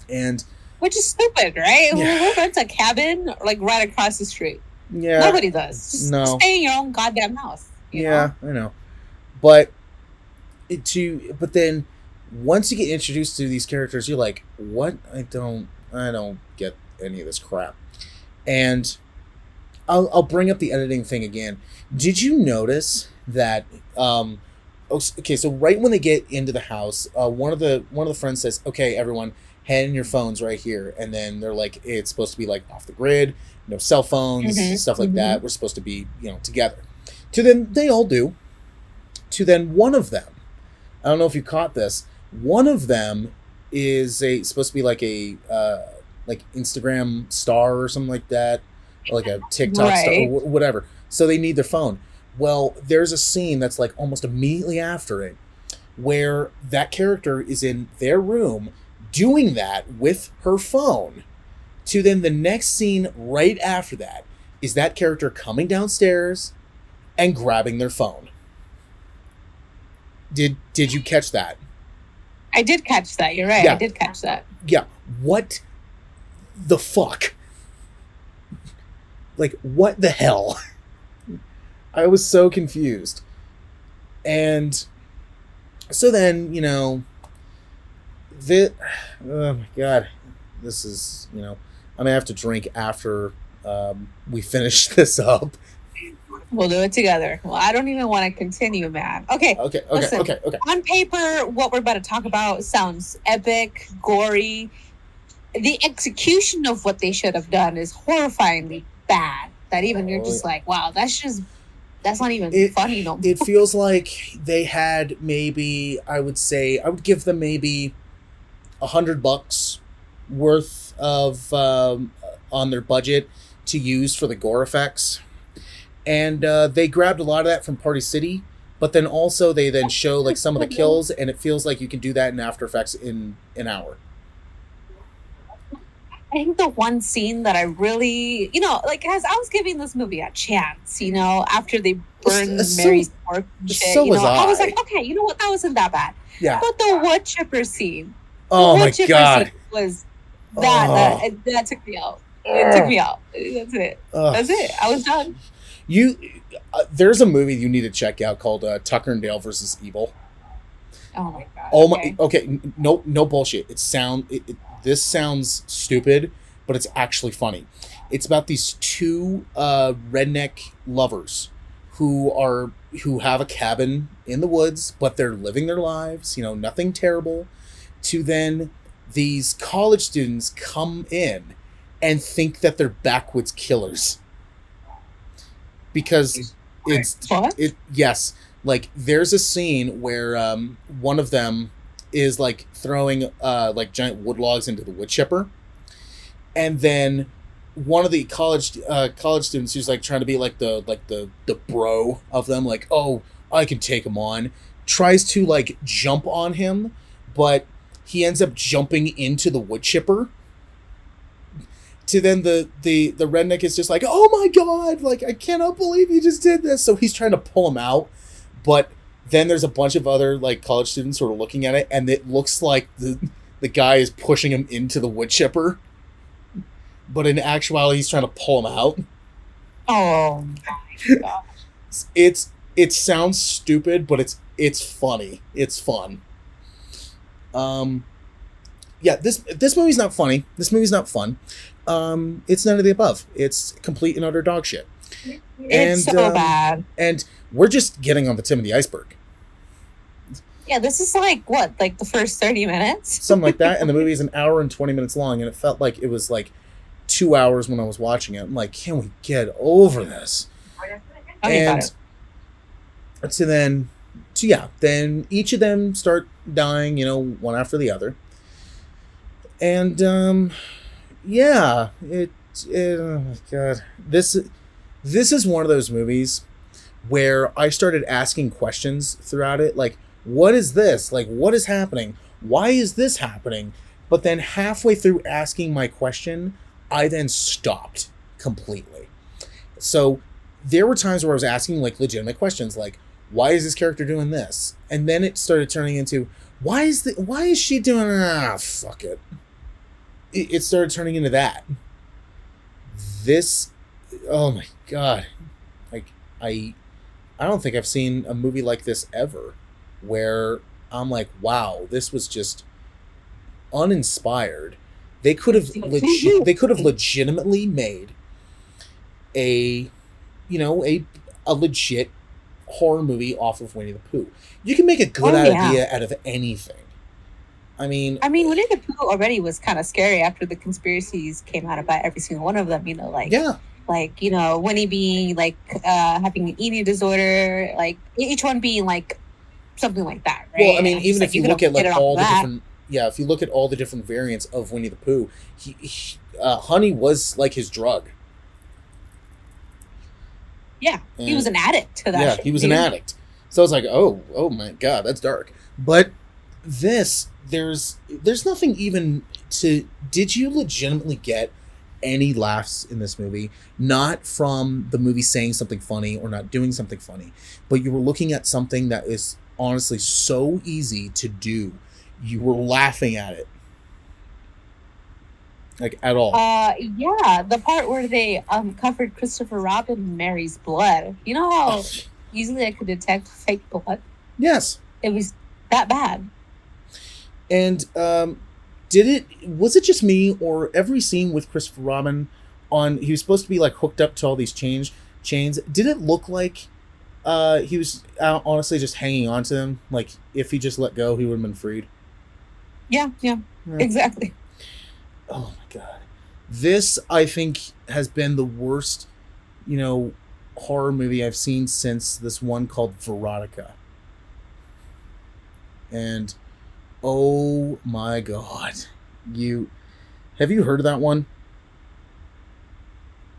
And which is stupid, right? Yeah. Who rents a cabin like right across the street? Yeah. Nobody does. Just stay in your own goddamn house. You know? I know. But then once you get introduced to these characters, you're like, what? I don't get any of this crap. And I'll bring up the editing thing again. Did you notice that okay, so right when they get into the house, one of the friends says, okay, everyone, hand in your phones right here. And then they're like, it's supposed to be like off the grid, no cell phones, stuff like that. We're supposed to be, together. To then they all do. To then one of them, I don't know if you caught this, one of them is supposed to be like a like Instagram star or something like that, or like a TikTok star or whatever. So they need their phone. Well, there's a scene that's like almost immediately after it where that character is in their room doing that with her phone. To then the next scene right after that is that character coming downstairs and grabbing their phone. Did you catch that? I did catch that. You're right. Yeah. I did catch that. Yeah. What the fuck? Like, what the hell? I was so confused. And so then, oh my God, this is, I'm going to have to drink after we finish this up. We'll do it together. Well, I don't even want to continue, man. Okay. Listen, okay. On paper, what we're about to talk about sounds epic, gory. The execution of what they should have done is horrifyingly bad. That even you're just like, wow, that's not even funny no more. It feels like they had maybe, I would give them maybe $100 worth of on their budget to use for the gore effects. And they grabbed a lot of that from Party City, but then also they then show like some of the kills, and it feels like you can do that in After Effects in an hour. I think the one scene that I really, like as I was giving this movie a chance, after they burned Mary's corpse and shit, I was like, okay, you know what, that wasn't that bad. Yeah. But the wood chipper scene, oh my God, was that took me out. It took me out. That's it. That's it. I was done. There's a movie you need to check out called Tucker and Dale versus Evil. Oh my god. Oh my. Okay. No. No bullshit. This sounds stupid, but it's actually funny. It's about these two redneck lovers who have a cabin in the woods, but they're living their lives. Nothing terrible. To then these college students come in and think that they're backwoods killers because What? yes, like there's a scene where one of them is like throwing like giant wood logs into the wood chipper, and then one of the college students who's like trying to be like the bro of them, like, oh, I can take him on, tries to like jump on him, but he ends up jumping into the wood chipper. To then the redneck is just like, oh my god, like I cannot believe you just did this. So he's trying to pull him out, but then there's a bunch of other like college students who are looking at it, and it looks like the guy is pushing him into the wood chipper, but in actuality he's trying to pull him out. Oh my god. It sounds stupid, but it's funny. It's fun. Yeah, this movie's not funny. This movie's not fun. It's none of the above. It's complete and utter dog shit. It's so bad. And we're just getting on the tip of the iceberg. Yeah, this is like what, like the first 30 minutes? Something like that. And the movie is an hour and 20 minutes long, and it felt like it was like 2 hours when I was watching it. I'm like, can we get over this? And then each of them start dying, one after the other. And oh my god, this is one of those movies where I started asking questions throughout it, like, what is this? Like, what is happening? Why is this happening? But then halfway through asking my question, I then stopped completely. So there were times where I was asking like legitimate questions, like, why is this character doing this? And then it started turning into, why is she doing, fuck it. It started turning into that. Oh my god. Like, I don't think I've seen a movie like this ever, where I'm like, wow, this was just uninspired. They could have legitimately made a legit horror movie off of Winnie the Pooh. You can make a good idea out of anything. I mean, Winnie the Pooh already was kind of scary after the conspiracies came out about every single one of them. Winnie being like having an eating disorder, like each one being like something like that, right? Well, I mean, even if you look at like all the different, if you look at all the different variants of Winnie the Pooh, honey was like his drug. Yeah, and he was an addict to that. Yeah, he was an addict. So I was like, oh my god, that's dark. But there's nothing even to. Did you legitimately get any laughs in this movie? Not from the movie saying something funny or not doing something funny, but you were looking at something that is honestly so easy to do. You were laughing at it. Like, at all. Yeah, the part where they covered Christopher Robin in Mary's blood. You know how easily I could detect fake blood? Yes. It was that bad. And was it just me, or every scene with Christopher Robin he was supposed to be like hooked up to all these chains, did it look like he was honestly just hanging on to them? Like, if he just let go, he would have been freed? Yeah, exactly. Oh my god. This, I think, has been the worst, horror movie I've seen since this one called Veronica. And oh my god. Have you heard of that one?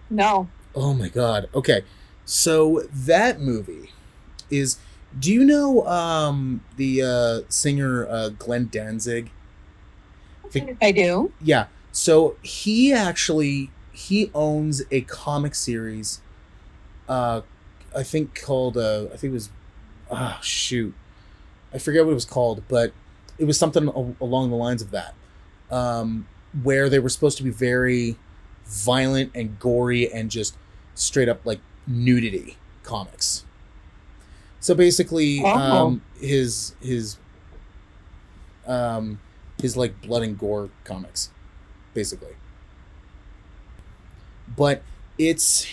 No. Oh my god. Okay. So that movie is, do you know the singer Glenn Danzig? I do. Yeah. So he owns a comic series, I think called, I think it was, I forget what it was called, but it was something along the lines of that, where they were supposed to be very violent and gory and just straight up like nudity comics. So basically, his his like blood and gore comics, basically. But it's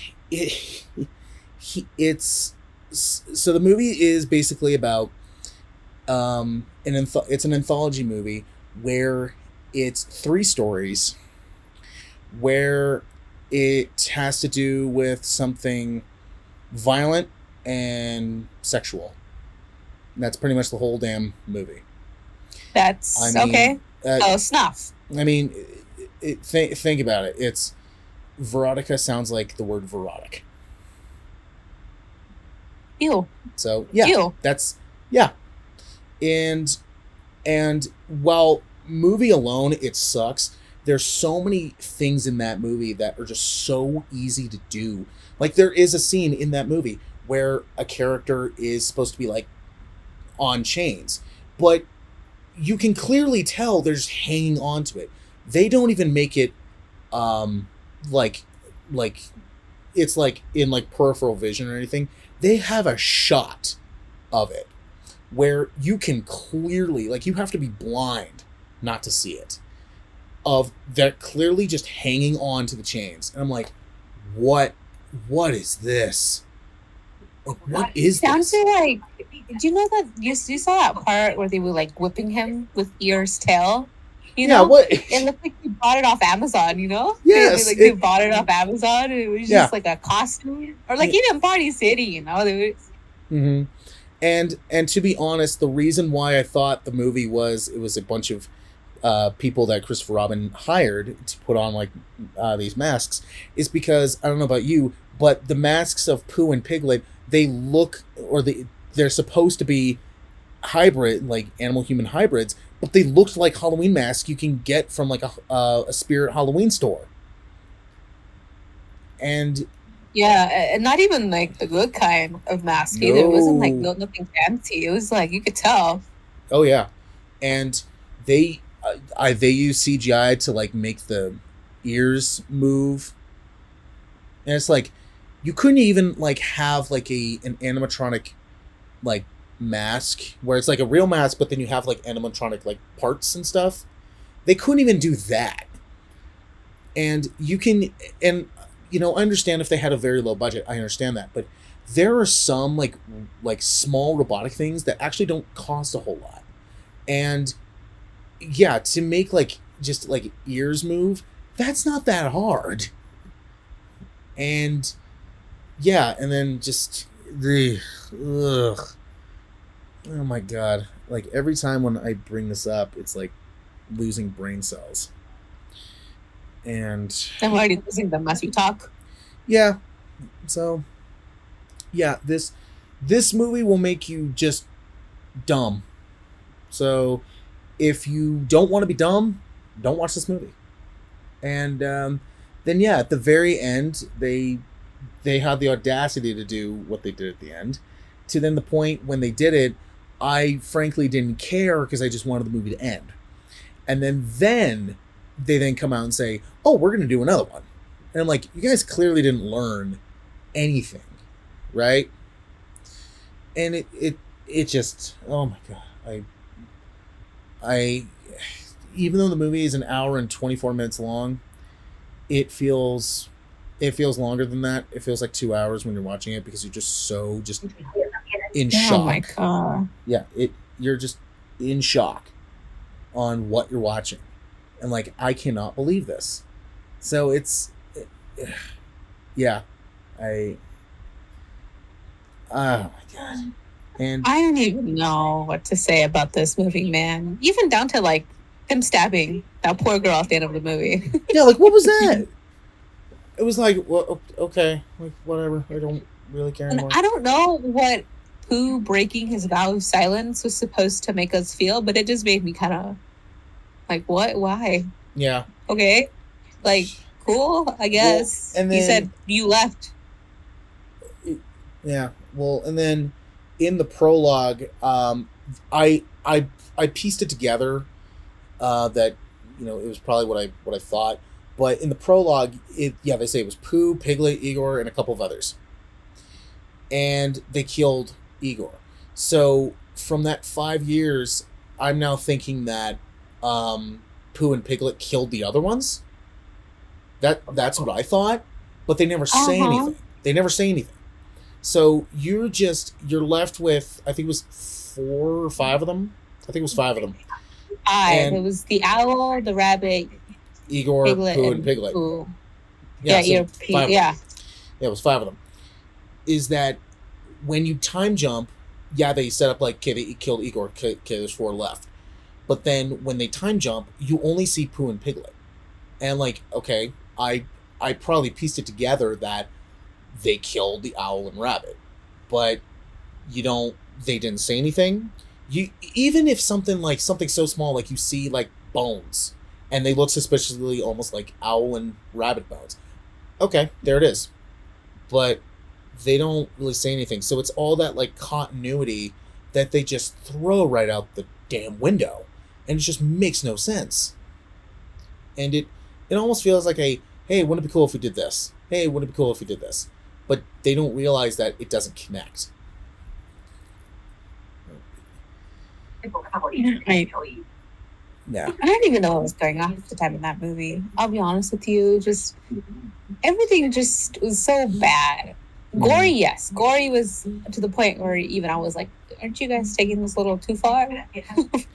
it's so the movie is basically about it's an anthology movie where it's 3 stories where it has to do with something violent and sexual. And that's pretty much the whole damn movie. That's okay. Snuff. I mean, think about it. It's Verotica sounds like the word verotic. Ew. So yeah, Ew. that's yeah. And while movie alone it sucks, there's so many things in that movie that are just so easy to do. Like there is a scene in that movie where a character is supposed to be like on chains, but you can clearly tell they're just hanging on to it. They don't even make it like it's like in like peripheral vision or anything. They have a shot of it where you can clearly, like, you have to be blind not to see it, of they're clearly just hanging on to the chains. And I'm like, what is this? What is Sounds this? like, do you know that you saw that part where they were like whipping him with Ear's tail? You know, what? It looked like they bought it off Amazon. You know, Yes, they bought it off Amazon. And it was just Yeah. like a costume, or like even Party City. You know, they was, Mm-hmm. And to be honest, the reason why I thought the movie was it was a bunch of people that Christopher Robin hired to put on like these masks is because I don't know about you, but the masks of Pooh and Piglet, they look, or they're supposed to be hybrid, like animal human hybrids, but they looked like Halloween masks you can get from like a Spirit Halloween store. And yeah, and not even like the good kind of mask either. It wasn't like nothing fancy. It was like you could tell. Oh yeah, and they use CGI to like make the ears move, and it's like you couldn't even like have like an animatronic like mask where it's like a real mask, but then you have like animatronic like parts and stuff. They couldn't even do that, and I understand if they had a very low budget. I understand that, but there are some like small robotic things that actually don't cost a whole lot, and yeah, to make like just like ears move, that's not that hard. And yeah, and then just oh my god, like every time when I bring this up, it's like losing brain cells. And I'm already losing them as we talk. yeah, so yeah, this movie will make you just dumb. So if you don't want to be dumb, don't watch this movie. And then yeah, at the very end, they had the audacity to do what they did at the end. To then the point when they did it, I frankly didn't care because I just wanted the movie to end. And then they then come out and say, "Oh, we're going to do another one." And I'm like, you guys clearly didn't learn anything, right? And it just, oh my god, I even though the movie is an hour and 24 minutes long, it feels longer than that. It feels like 2 hours when you're watching it because you're just in shock. Oh my god. Yeah, you're just in shock on what you're watching. And like, I cannot believe this. So yeah, oh my god. And I don't even know what to say about this movie, man. Even down to like him stabbing that poor girl at the end of the movie. yeah, like what was that? It was like, well, okay, like whatever. I don't really care anymore. And I don't know what Pooh breaking his vow of silence was supposed to make us feel, but it just made me kind of like, what? Why? Yeah. Okay. Like, cool, I guess. Well, and then, you said you left. Yeah. Well, and then in the prologue, I pieced it together that it was probably what I thought. But in the prologue, they say it was Pooh, Piglet, Igor, and a couple of others. And they killed Igor. So from that 5 years, I'm now thinking that Pooh and Piglet killed the other ones. That's what I thought, but they never say anything. They never say anything. So you're left with, I think it was 4 or 5 of them. I think it was 5 of them. 5. It was the owl, the rabbit, Igor, Piglet, Pooh, and Piglet. Pooh. Yeah, Yeah, so yeah. Yeah, it was 5 of them. Is that when you time jump, yeah, they set up like, okay, they killed Igor, okay, there's 4 left. But then when they time jump, you only see Pooh and Piglet. And like, okay, I probably pieced it together that they killed the owl and rabbit. But they didn't say anything. Even if something so small, like you see like bones, and they look suspiciously almost like owl and rabbit bones. Okay, there it is. But they don't really say anything. So it's all that like continuity that they just throw right out the damn window. And it just makes no sense. And it almost feels like hey, wouldn't it be cool if we did this? Hey, wouldn't it be cool if we did this? But they don't realize that it doesn't connect. Yeah. I don't even know what was going on at the time in that movie. I'll be honest with you. Just everything just was so bad. Gory, yes. Gory was to the point where even I was like, aren't you guys taking this a little too far?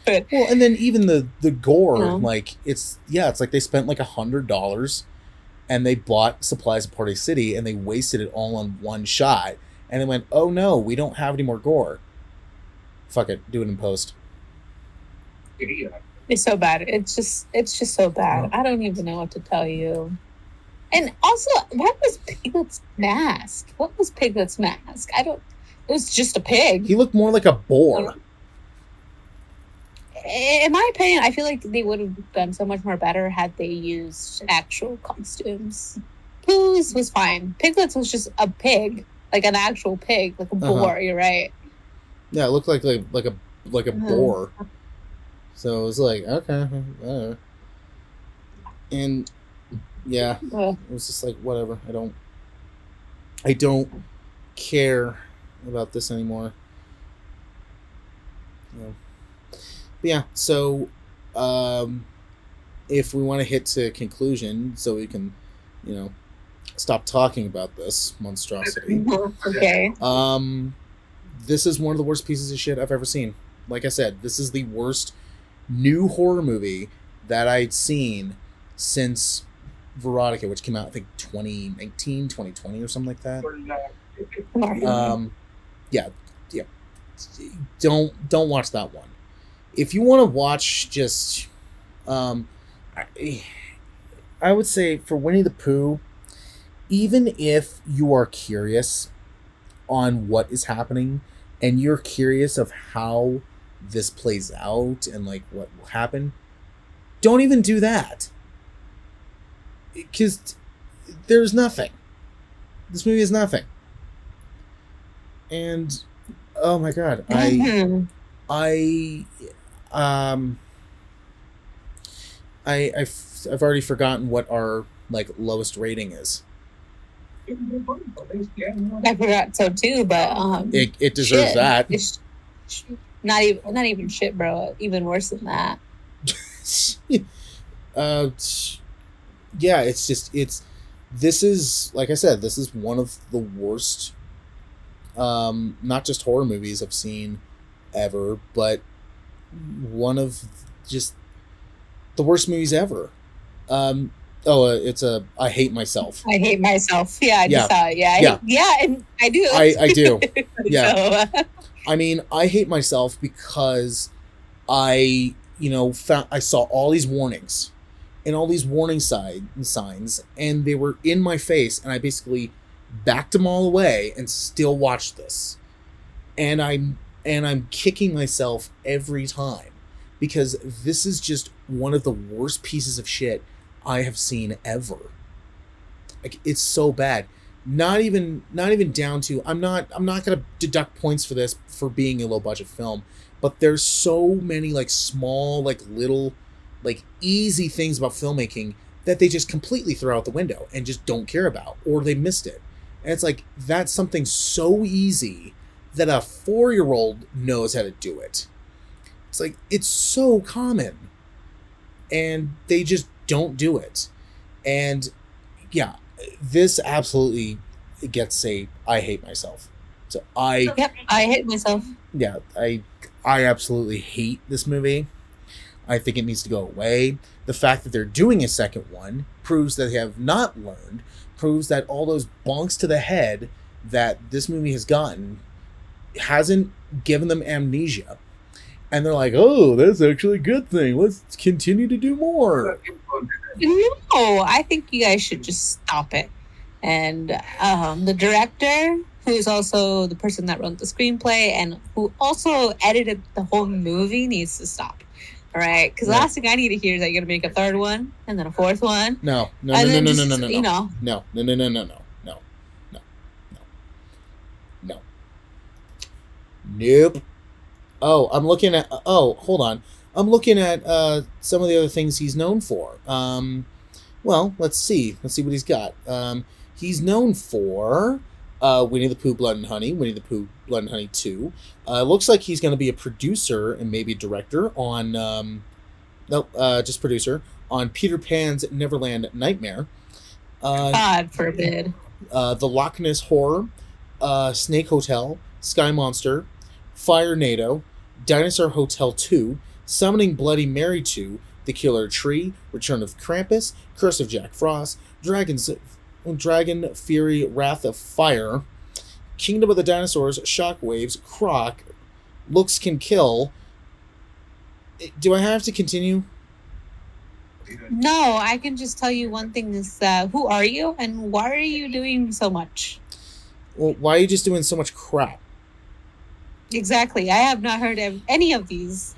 But, well, and then even the gore, like it's like they spent like $100 and they bought supplies at Party City and they wasted it all on one shot. And they went, oh no, we don't have any more gore. Fuck it, do it in post. it's so bad. It's just so bad. I don't even know what to tell you. And also, what was Piglet's mask? It was just a pig. He looked more like a boar. In my opinion, I feel like they would have done so much more better had they used actual costumes. Pooh's was fine. Piglet's was just a pig, like an actual pig, like a boar. You're right. Yeah, it looked like a boar. So it was like, okay, and yeah, it was just like whatever. I don't care about this anymore. But yeah, so if we want to hit to conclusion, so we can, stop talking about this monstrosity. Okay. This is one of the worst pieces of shit I've ever seen. Like I said, this is the worst new horror movie that I'd seen since Veronica, which came out I think 2019, 2020 or something like that. Yeah. Don't watch that one. If you want to watch just I would say for Winnie the Pooh, even if you are curious on what is happening and you're curious of how this plays out and like what will happen, don't even do that. Because there's nothing. This movie is nothing. And oh my god, I've already forgotten what our like lowest rating is. I forgot so too, but it deserves that. It's not even shit, bro. Even worse than that. Yeah, this is, like I said, this is one of the worst not just horror movies I've seen ever, but one of just the worst movies ever. It's I Hate Myself. I Hate Myself. Yeah, I just saw it. And I do. I do. Yeah. So, I mean, I hate myself because I saw all these warnings and all these warning signs, and they were in my face, and I basically backed them all away and still watched this. And I'm kicking myself every time because this is just one of the worst pieces of shit I have seen ever. Like, it's so bad. Not even down to, I'm not gonna deduct points for this for being a low budget film, but there's so many like small, like little, like easy things about filmmaking that they just completely throw out the window and just don't care about, or they missed it. And it's like, that's something so easy that a 4-year-old knows how to do it. It's like, it's so common. And they just don't do it. And yeah, this absolutely gets a I hate myself. So Yep, I hate myself. yeah, I absolutely hate this movie. I think it needs to go away. The fact that they're doing a second one proves that they have not learned, proves that all those bonks to the head that this movie has gotten hasn't given them amnesia. And they're like, oh, that's actually a good thing. Let's continue to do more. No, I think you guys should just stop it. And the director, who is also the person that wrote the screenplay and who also edited the whole movie, needs to stop. All right, because the last thing I need to hear is that you're gonna make a third one and then a fourth one. No. You know. No. Nope. Oh, I'm looking at. Oh, hold on. I'm looking at some of the other things he's known for. Well, let's see. Let's see what he's got. He's known for Winnie the Pooh, Blood and Honey, Winnie the Pooh, Blood and Honey 2. Looks like he's going to be a producer and maybe a director on. Just producer on Peter Pan's Neverland Nightmare. God forbid. The Loch Ness Horror, Snake Hotel, Sky Monster, Fire NATO, Dinosaur Hotel 2, Summoning Bloody Mary 2, The Killer Tree, Return of Krampus, Curse of Jack Frost, Dragon Fury, Wrath of Fire, Kingdom of the Dinosaurs, Shockwaves, Croc, Looks Can Kill. Do I have to continue? No, I can just tell you one thing is who are you and why are you doing so much? Well, why are you just doing so much crap? Exactly. I have not heard of any of these.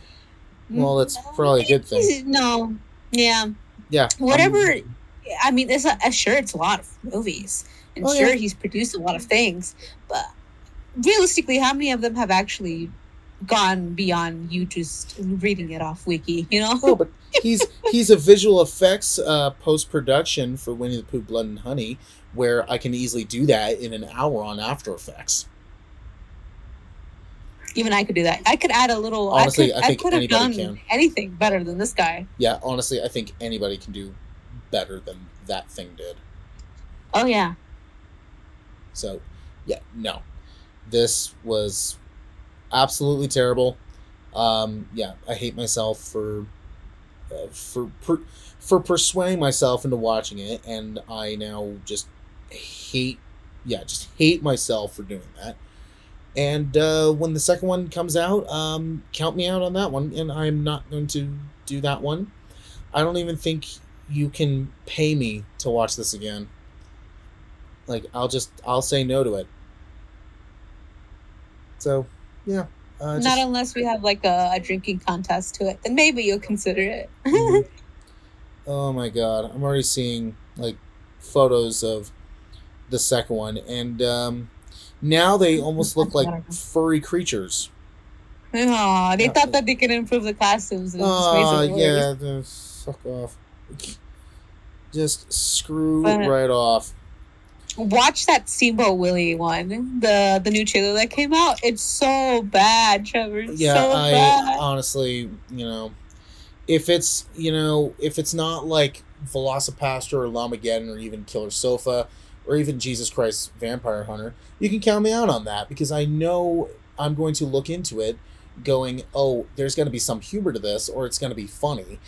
Well, that's probably a good thing. No. Yeah. Yeah. Whatever. I mean, sure, it's a lot of movies. And he's produced a lot of things. But realistically, how many of them have actually gone beyond you just reading it off Wiki, you know? Oh, but he's a visual effects post-production for Winnie the Pooh, Blood and Honey, where I can easily do that in an hour on After Effects. Even I could do that. I could add a little. Honestly, I think could have anybody done can. Anything better than this guy. Yeah, honestly, I think anybody can do better than that thing did. Oh yeah. So, yeah, no, this was absolutely terrible. Yeah, I hate myself for persuading myself into watching it, and I now just hate myself for doing that. And when the second one comes out, count me out on that one, and I'm not going to do that one. I don't even think you can pay me to watch this again. Like, I'll say no to it. So, yeah. Not unless we have like a drinking contest to it, then maybe you'll consider it. Mm-hmm. Oh my god, I'm already seeing like photos of the second one, and now they almost look like furry creatures. Oh, they thought that they could improve the costumes. Oh, yeah, fuck off. Just screw right off. Watch that Steamboat Willie one, the new trailer that came out. It's so bad, Trevor. It's so bad. Honestly, if it's not like Velocipaster or Lamageddon or even Killer Sofa or even Jesus Christ Vampire Hunter, you can count me out on that, because I know I'm going to look into it going, oh, there's going to be some humor to this, or it's going to be funny.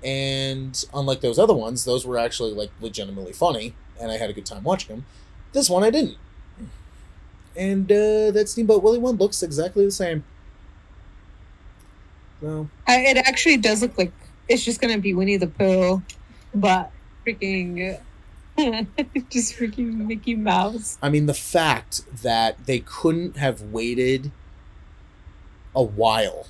And unlike those other ones, those were actually like legitimately funny, and I had a good time watching them. This one I didn't. And that Steamboat Willie one looks exactly the same. So it actually does look like it's just going to be Winnie the Pooh, but freaking... just freaking Mickey Mouse. I mean, the fact that they couldn't have waited a while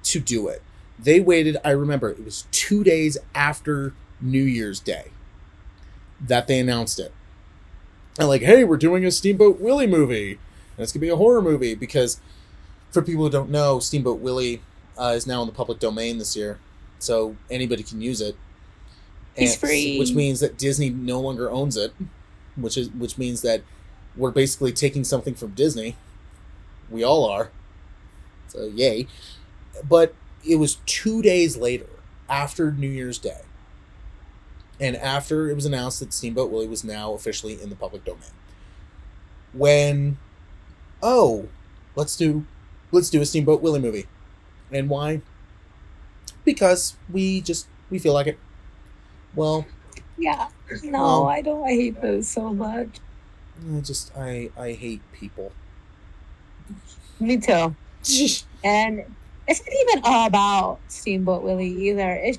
to do it. They waited, I remember, it was 2 days after New Year's Day that they announced it. And like, hey, we're doing a Steamboat Willie movie. And it's going to be a horror movie, because for people who don't know, Steamboat Willie is now in the public domain this year. So anybody can use it. It's free. Which means that Disney no longer owns it, which means that we're basically taking something from Disney. We all are. So yay. But it was 2 days later, after New Year's Day, and after it was announced that Steamboat Willie was now officially in the public domain, when, let's do a Steamboat Willie movie. And why? Because we feel like it. Well, Yeah. No, I don't. I hate those so much. I hate people. Me too. And it's not even all about Steamboat Willie either.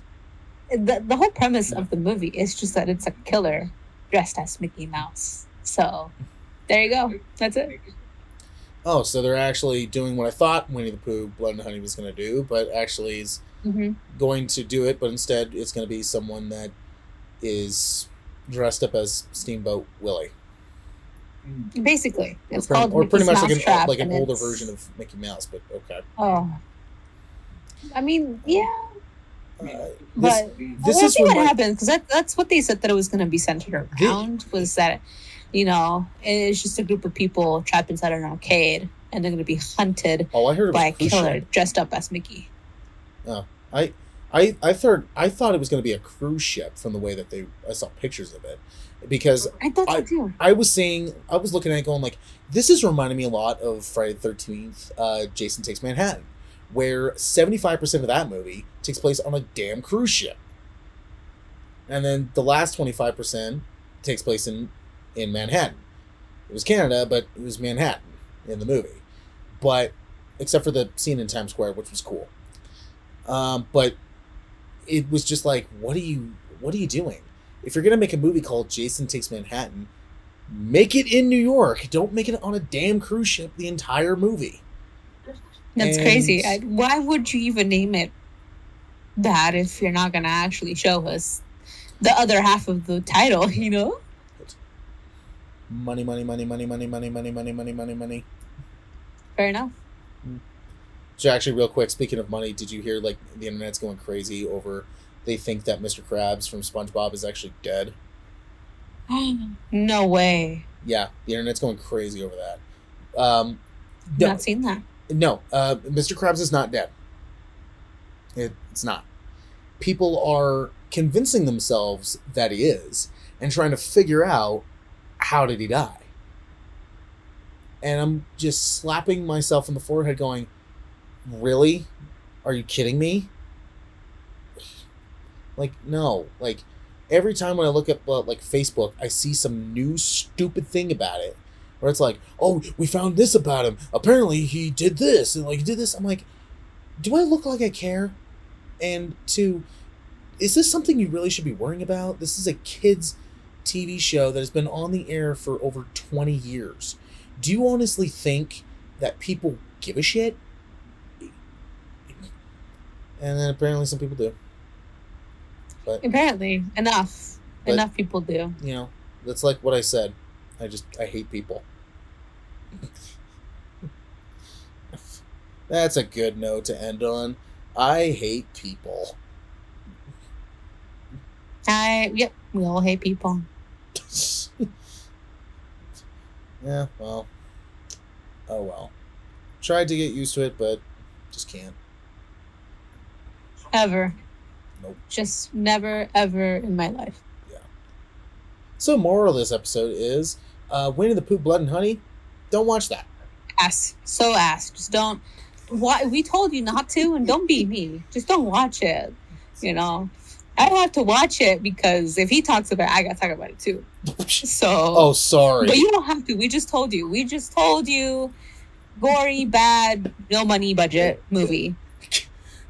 The whole premise of the movie is just that it's a killer dressed as Mickey Mouse. So there you go. That's it. Oh, so they're actually doing what I thought Winnie the Pooh, Blood and Honey was going to do, but actually is going to do it, but instead it's going to be someone that is dressed up as Steamboat Willie. Basically, it's or called pretty Mickey's much Mousetrap, like an and older it's- version of Mickey Mouse, but okay. Oh, I mean, yeah, This but we'll is see what when happens, because that's what they said that it was going to be centered around, was that, it's just a group of people trapped inside an arcade, and they're going to be hunted I heard it by a was cruise killer ship. dressed up as Mickey. Oh, I thought it was going to be a cruise ship from the way that I saw pictures of it, because I thought so too. I was looking at it going like, this is reminding me a lot of Friday the 13th, Jason Takes Manhattan, where 75% of that movie takes place on a damn cruise ship. And then the last 25% takes place in Manhattan. It was Canada, but it was Manhattan in the movie. But, except for the scene in Times Square, which was cool. But it was just like, what are you doing? If you're going to make a movie called Jason Takes Manhattan, make it in New York. Don't make it on a damn cruise ship the entire movie. That's crazy. Why would you even name it that if you're not going to actually show us the other half of the title, Money, money, money, money, money, money, money, money, money, money, money. Fair enough. So actually, real quick, speaking of money, did you hear, like, the internet's going crazy over, they think that Mr. Krabs from SpongeBob is actually dead? No way. Yeah, the internet's going crazy over that. Not seen that. No, Mr. Krabs is not dead. It's not. People are convincing themselves that he is, and trying to figure out, how did he die? And I'm just slapping myself in the forehead going, really? Are you kidding me? Like, no. Like, every time when I look at, like, Facebook, I see some new stupid thing about it. Where it's like, oh, we found this about him. Apparently he did this. And, like, he did this. I'm like, do I look like I care? And two, is this something you really should be worrying about? This is a kid's TV show that has been on the air for over 20 years. Do you honestly think that people give a shit? And then apparently some people do. But Apparently, enough people do. That's like what I said. I hate people. That's a good note to end on. I hate people. Yep, we all hate people. Yeah, well. Oh well. Tried to get used to it, but just can't. Ever. Nope. Just never, ever in my life. Yeah. So moral of this episode is, Winnie the Pooh, Blood and Honey, don't watch that. Ass. Just don't. Why? We told you not to, and don't be me. Just don't watch it. I have to watch it because if he talks about it, I gotta talk about it too. So. Oh, sorry. But you don't have to. We just told you. Gory, bad, no money budget movie.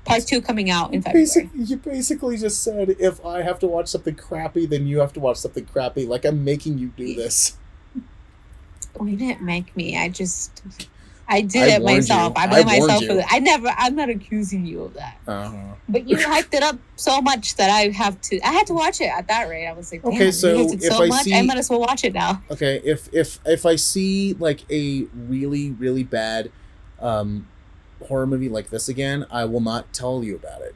Part 2 coming out in February. You basically just said, if I have to watch something crappy, then you have to watch something crappy. Like, I'm making you do this. You didn't make me. I did it myself. You. I blame myself you. for that. I'm not accusing you of that. Uh-huh. But you hyped it up so much that I had to watch it at that rate. I was like, damn, okay, so you hyped it if so I much, see, I might as well watch it now. Okay, if I see like a really, really bad horror movie like this again, I will not tell you about it.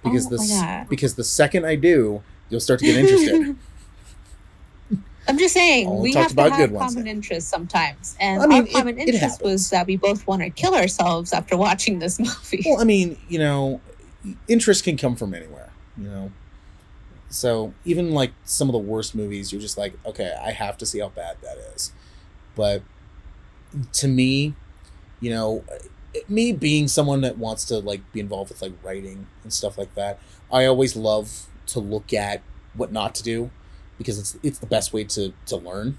Because because the second I do, you'll start to get interested. I'm just saying, Only we talked have to about have good ones common then. interests sometimes. And I mean, our common it interest was happens. that we both want to kill ourselves after watching this movie. Well, I mean, you know, interest can come from anywhere, you know. So even like some of the worst movies, you're just like, okay, I have to see how bad that is. But to me, you know, me being someone that wants to like be involved with like writing and stuff like that, I always love to look at what not to do because it's the best way to learn.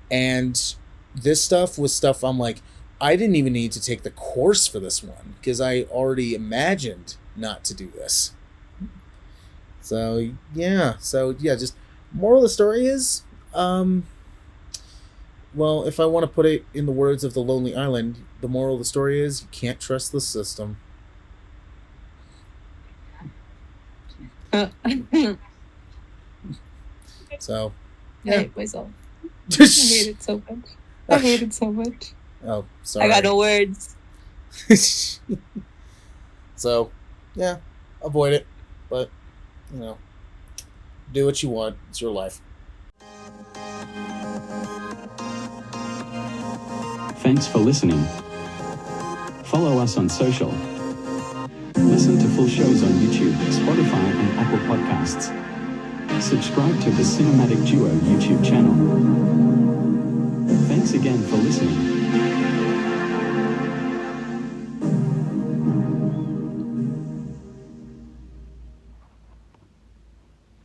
And this stuff was stuff I'm like, I didn't even need to take the course for this one because I already imagined not to do this. So yeah, just moral of the story is, well, if I want to put it in the words of The Lonely Island, the moral of the story is you can't trust the system. So, I yeah. hate myself. I hate it so much. I hate it so much. Oh, sorry. I got no words. So, yeah, avoid it. But, you know, do what you want. It's your life. Thanks for listening. Follow us on social. Listen to full shows on YouTube, Spotify, and Apple Podcasts. Subscribe to the Cinematic Duo YouTube channel. Thanks again for listening.